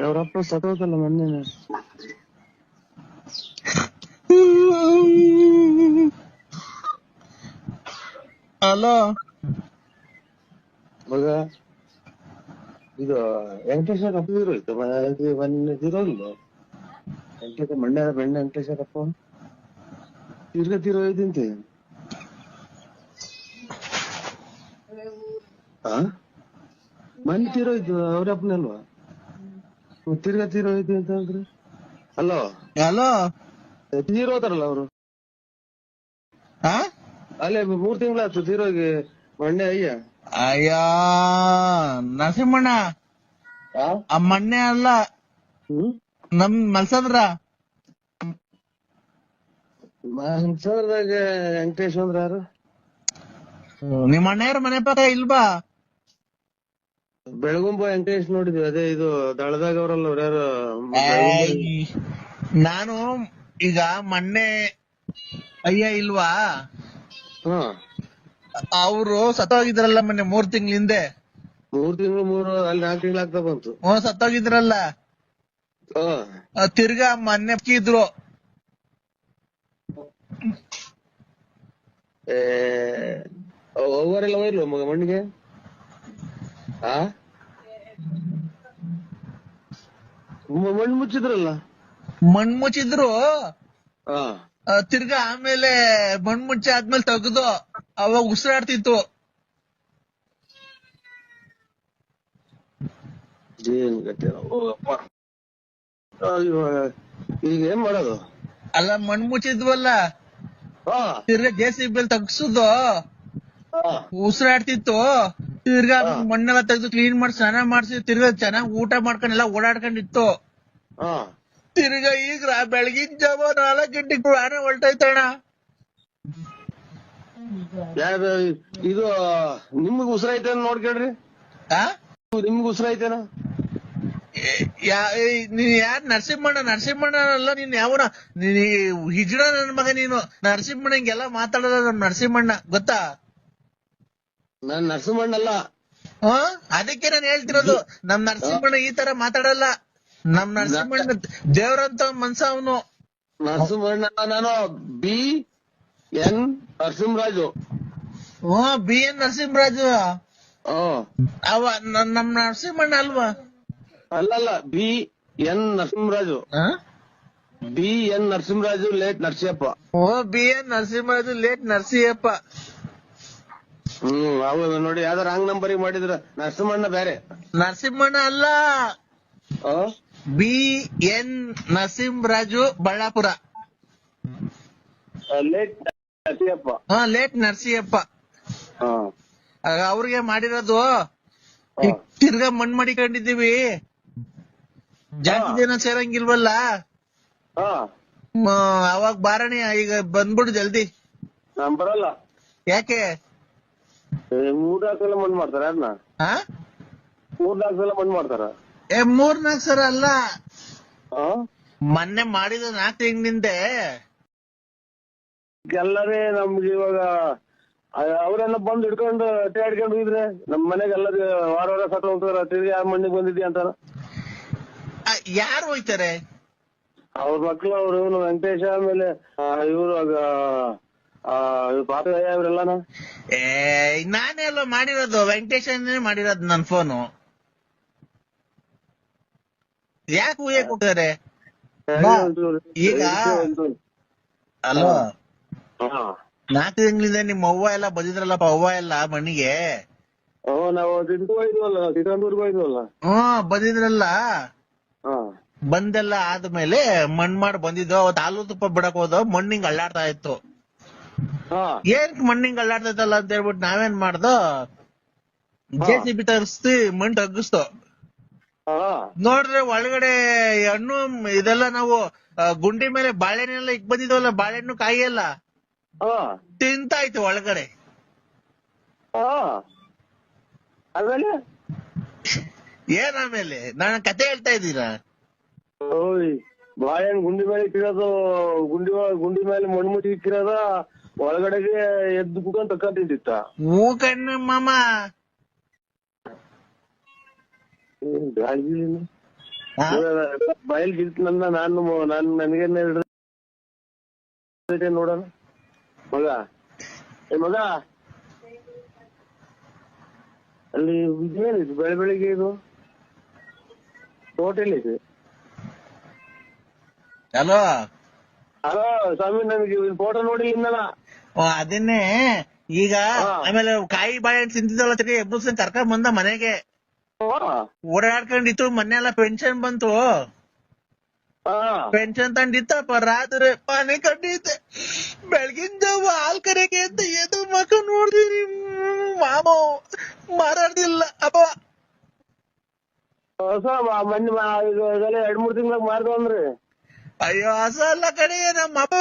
ಅವರಪ್ಪ ಸತ್ತೋದಲ್ಲ ಮೊನ್ನೆ. ಹಲೋ ಮಗ, ಇದು ವೆಂಕಟೇಶ್ವರ ಅಪ್ಪ ಇರೋಯ್ತು ಮೊನ್ನೆ ತಿರೋಲ್ಲ. ಮಣ್ಣೆ ವೆಂಕಟೇಶ್ವರಪ್ಪ ತಿರೋಯ್ತಂತೆ. ಮೊನ್ನೆ ತೀರೋಯ್ತು ಅವ್ರಪ್ಪನಲ್ವಾ? ತೀರೋಯ್ತು ಅಂತ ಅಂದ್ರೆ ಅಲ್ಲೋ? ಹಲೋ ತೀರೋತಾರಲ್ಲ ಅವರು. ಆ ಅಲ್ಲೇ 3 ತಿಂಗಳಾಯ್ತು ತೀರೋಗಿ ಮೊನ್ನೆ ಅಯ್ಯ. ಅಯ್ಯ ನರಸಿಂಹಣ್ಣ ಆ ಮಣ್ಣೆ ಅಲ್ಲ ನಮ್ ಮಲ್ಸಂದ್ರ ಮನ್ಸರ್ದಾಗ ವೆಂಕಟೇಶ್ ಅಂದ್ರ ಯಾರು? ನಿಮ್ಮ ಅಣ್ಣಯ್ಯರ ಮನೆ ಪಕ್ಕ ಇಲ್ವಾ? ಬೆಳಗುಂಬ ವೆಂಕಟೇಶ್ ನೋಡಿದ್ವಿ. ಅದೇ ಇದು ದಳದಾಗ ಅವ್ರಲ್ಲ ಅವ್ರ ಯಾರು? ನಾನು ಈಗ ಮೊನ್ನೆ ಅಯ್ಯ ಇಲ್ವಾ, ಅವರು ಸತ್ತೋಗಿದ್ರಲ್ಲ ಮೊನ್ನೆ 3 ತಿಂಗಳ ಹಿಂದೆ. 3 ತಿಂಗಳು ಅಲ್ಲಿ 4 ತಿಂಗಳು ಆಗ್ತಾ ಬಂತು. ಸತ್ತೋಗಿದ್ರಲ್ಲ, ತಿರ್ಗಾ ಮೊನ್ನೆ ಇದ್ರು. ಅವರೆಲ್ಲ ಹೋಯ್ಲು ಮಣ್ಣಿಗೆ. ಮಣ್ಣು ಮುಚ್ಚಿದ್ರಲ್ಲ. ಮಣ್ಣು ಮುಚ್ಚಿದ್ರು, ತಿರ್ಗಾ ಆಮೇಲೆ ಮಣ್ಣು ಮುಚ್ಚಿ ಆದ್ಮೇಲೆ ತೆಗ್ದು ಅವಾಗ ಉಸಿರಾಡ್ತಿತ್ತು. ಈಗ ಏನ್ ಮಾಡೋದು? ಅಲ್ಲ ಮಣ್ಣು ಮುಚ್ಚಿದ್ವಲ್ಲ, ತಿರ್ಗಾ JCB ತಗ್ಸುದು ಉಸಿರಾಡ್ತಿತ್ತು. ತಿರ್ಗಾ ಮಣ್ಣೆಲ್ಲ ತೆಗ್ದು ಕ್ಲೀನ್ ಮಾಡಿ ಸ್ನಾನ ಮಾಡ್ಸಿ ತಿರ್ಗಾ ಚೆನ್ನಾಗ್ ಊಟ ಮಾಡ್ಕೊಂಡೆಲ್ಲ ಓಡಾಡ್ಕೊಂಡಿತ್ತು. ತಿರ್ಗಾ ಈಗ ಬೆಳಗಿನ ಜಾವ 4 ಗಂಟೆಗೆ ಪ್ರಾಣ ಹೊಲ್ಟೈತಣ್ಣ. ಇದು ನಿಮ್ಗ್ ಉಸಿರಾಯ್ತೇನ ನೋಡ್ಕೊಳ್ರಿ. ನಿಮ್ಗ್ ಉಸಿರಾಯ್ತೇನ? ನೀನ್ ಯಾರ್? ನರಸಿಂಹಣ್ಣ ಅಲ್ಲ ನೀನ್ ಯಾವನ ಹಿಜ್ಡ ನನ್ ಮಗ ನೀನು. ನರಸಿಂಹಣ್ಣ ಹಿಂಗೆಲ್ಲ ಮಾತಾಡೋದ ನಮ್ ನರಸಿಂಹಣ್ಣ ಗೊತ್ತಾ? ನಾನ್ ನರಸಿಂಹಣ್ಣ ಅಲ್ಲ. ಅದಕ್ಕೆ ನಾನು ಹೇಳ್ತಿರೋದು, ನಮ್ ನರಸಿಂಹಣ್ಣ ಈ ತರ ಮಾತಾಡಲ್ಲ. ನಮ್ ನರಸಿಂಹಣ್ಣ ದೇವ್ರಂತ ಮನ್ಸ ಅವನು. ನರಸಿಂಹಣ್ಣ ನಾನು BN ನರಸಿಂಹರಾಜು. BN ನರಸಿಂಹರಾಜು ಅವ ನಮ್ ನರಸಿಂಹಣ್ಣ ಅಲ್ವಾ? ಅಲ್ಲಲ್ಲ, BN Narasimharaju. BN Narasimharaju late Narasiyappa. BN Narasimharaju late Narasiyappa. ಹೌದು ನೋಡಿ, ಯಾವ್ದಾರ ರಾಂಗ್ ನಂಬರಿಗೆ ಮಾಡಿದ್ರ. ನರಸಿಂಹಣ್ಣ ಬೇರೆ. ನರಸಿಂಹಣ್ಣ ಅಲ್ಲ, BN Narasimharaju Ballapura. Late Narasiyappa. Late Narasiyappa ಅವ್ರಿಗೆ ಮಾಡಿರೋದು. ತಿರ್ಗಾ ಮಣ್ಣು ಮಾಡಿಕೊಂಡಿದೀವಿ, ಜಾಸ್ತಿ ಜನ ಸೇರಂಗಿಲ್ವಲ್ಲ. ಅವಾಗ ಬಾರಣಿ ಈಗ ಬಂದ್ಬಿಡು ಜಲ್ದಿ. ನಾನ್ ಬರಲ್ಲ. ಯಾಕೆ? 3-4 ಸಲ ಮಣ್ಣು ಮಾಡ್ತಾರ. ಅದನ್ನ 3-4 ಸಲ ಮಣ್ಣು ಮಾಡ್ತಾರ. 3-4 ಸಲ ಅಲ್ಲ, ಮೊನ್ನೆ ಮಾಡಿದ 4 ತಿಂಗಳಿಂದೆ. ಎಲ್ಲರೇ ನಮ್ಗೆ ಇವಾಗ ಅವರೆಲ್ಲ ಬಂದು ಹಿಡ್ಕೊಂಡು ಅಡ್ಕೊಂಡು ಹೋಗಿದ್ರೆ ನಮ್ ಮನೆಗೆ ಎಲ್ಲ ವಾರ ಸತ್ತ ಹೋಗ್ತಾರ. ತಿರ್ಗಿ ಯಾರ ಮಣ್ಣಿಗೆ ಬಂದಿದ್ಯಾ ಅಂತಾರ. ಯಾರು ಹೋಯ್ತಾರೆ? ಅವ್ರ ಮಕ್ಳು ಅವ್ರು, ಇವನು ವೆಂಕಟೇಶ, ಆಮೇಲೆ ಇವ್ರು ಪಾಪಯ್ಯ ಇವರೆಲ್ಲನ. ನಾನೇ ಅಲ್ವಾ ಮಾಡಿರೋದು, ವೆಂಕಟೇಶನೇ ಮಾಡಿರೋದು ನನ್ ಫೋನು. ಯಾಕೆ ಹೂಯಕ್ ಹೋಗ್ತಾರೆ ಈಗ? ಅಲ್ವಾ 4 ತಿಂಗಳಿಂದ ನಿಮ್ಮ ಅವ್ವ ಎಲ್ಲ ಬಂದಿದ್ರಲ್ಲಪ್ಪ, ಅವ್ವ ಎಲ್ಲ ಮಣ್ಣಿಗೆ. ನಾವು ಚಿಕ್ಕಂದೂರ್ಗೆ ಹೋಯ್ದ್ವಲ್ಲ. ಬಂದಿದ್ರಲ್ಲ. ಬಂದೆಲ್ಲ ಆದ್ಮೇಲೆ ಮಣ್ ಮಾಡಿ ಬಂದಿದ್ದು. ಅವತ್ತು ಹಾಲು ತುಪ್ಪ ಬಿಡಕ್ ಹೋದ, ಮಣ್ಣಿಂಗ್ ಅಳ್ಳಾಡ್ತಾ ಇತ್ತು. ಏನ್ ಮಣ್ಣಿಂಗ್ ಅಳ್ಳಾಡ್ತಾ ಇತ್ತಲ್ಲ ಅಂತ ಹೇಳ್ಬಿಟ್ಟು ನಾವೇನ್ ಮಾಡ್ದೋ, JCB ತರಿಸ್ತಿ ಮಣ್ ತಗ್ಗಿಸ್ತು. ನೋಡ್ರೆ ಒಳಗಡೆ ಹಣ್ಣು ಇದೆಲ್ಲ ನಾವು ಗುಂಡಿ ಮೇಲೆ ಬಾಳೆಹಣ್ಣೆಲ್ಲ ಇಕ್ ಬಂದಿದ್ವಲ್ಲ, ಬಾಳೆಹಣ್ಣು ಕಾಯಿ ಎಲ್ಲ ತಿಂತಾಯ್ತು ಒಳಗಡೆ. ಏನ್ ಆಮೇಲೆ ನಾನು ಕತೆ ಹೇಳ್ತಾ ಇದ್ದೀರಾ? ಬಾಳೆಹಣ್ಣು ಗುಂಡಿ ಮೇಲೆ ಇಕ್ಕಿರೋದು, ಗುಂಡಿ ಮೇಲೆ ಮಣ್ಣು ಮುಚ್ಚಿ ಇಕ್ಕಿರೋದ, ಒಳಗಡೆಗೆ ಎದ್ದು ಕುತ್ಕೊಂಡ್ ತಕ್ಕ ತಿಂತಿತ್ತ. ಹೂ ಕಣ್ಣು ಮಾಮ. ಬಯಲ್ ಗಿಲ್ತನನ್ನ ನಾನು ನನಗೇನೆ ನೋಡೋಣ. ಮಗ ಮಗ ಅಲ್ಲಿ ಇದೇನಿದು ಬೆಳಿಗ್ಗೆ ಇದು ಹೋಟೆಲ್ ಇದೆ. ಹಲೋ ಸ್ವಾಮಿ, ನನಗೆ ಫೋಟೋ ನೋಡಿ ಇನ್ನಲ್ಲ. ಅದನ್ನೇ ಈಗ ಆಮೇಲೆ ಕಾಯಿ ಬಾಳೆಹಣ್ಣು ತಿಂತಿದ್ದಲ್ಲ, ತಿರ್ಗಿ ಎಬ್ಬಸ ಕರ್ಕೊಂಡ್ ಬಂದ ಮನೆಗೆ. ಓಡಾಡ್ಕೊಂಡಿತ್ತು. ಮೊನ್ನೆ ಎಲ್ಲ ಪೆನ್ಷನ್ ಬಂತು, ಪೆನ್ಷನ್ ತಂದಿತ್ತಪ್ಪ. ರಾತ್ರಿ ಪಾನಿ ಕಟ್ಟಿದ್ದೆ, ಬೆಳಗಿನ ಜಾವ ಹಾಲ್ ಕರೆಗೆ ಅಂತ ಎದ್ದು ಮಕ್ಕ ನೋಡ್ದಿರಿ ಮಾಮ ಮಾರಾಡ್ದಿಲ್ಲ ಅಪ್ಪ. ಹೊಸ ಮೊನ್ನೆ ಇದೆಲ್ಲ 2-3 ತಿಂಗಳಾಗ ಮಾರ್ದವಂದ್ರಿ. ಅಯ್ಯೋ ಹಸ ಅಲ್ಲ ಕಡೆ ನಮ್ಮ ಅಪ್ಪ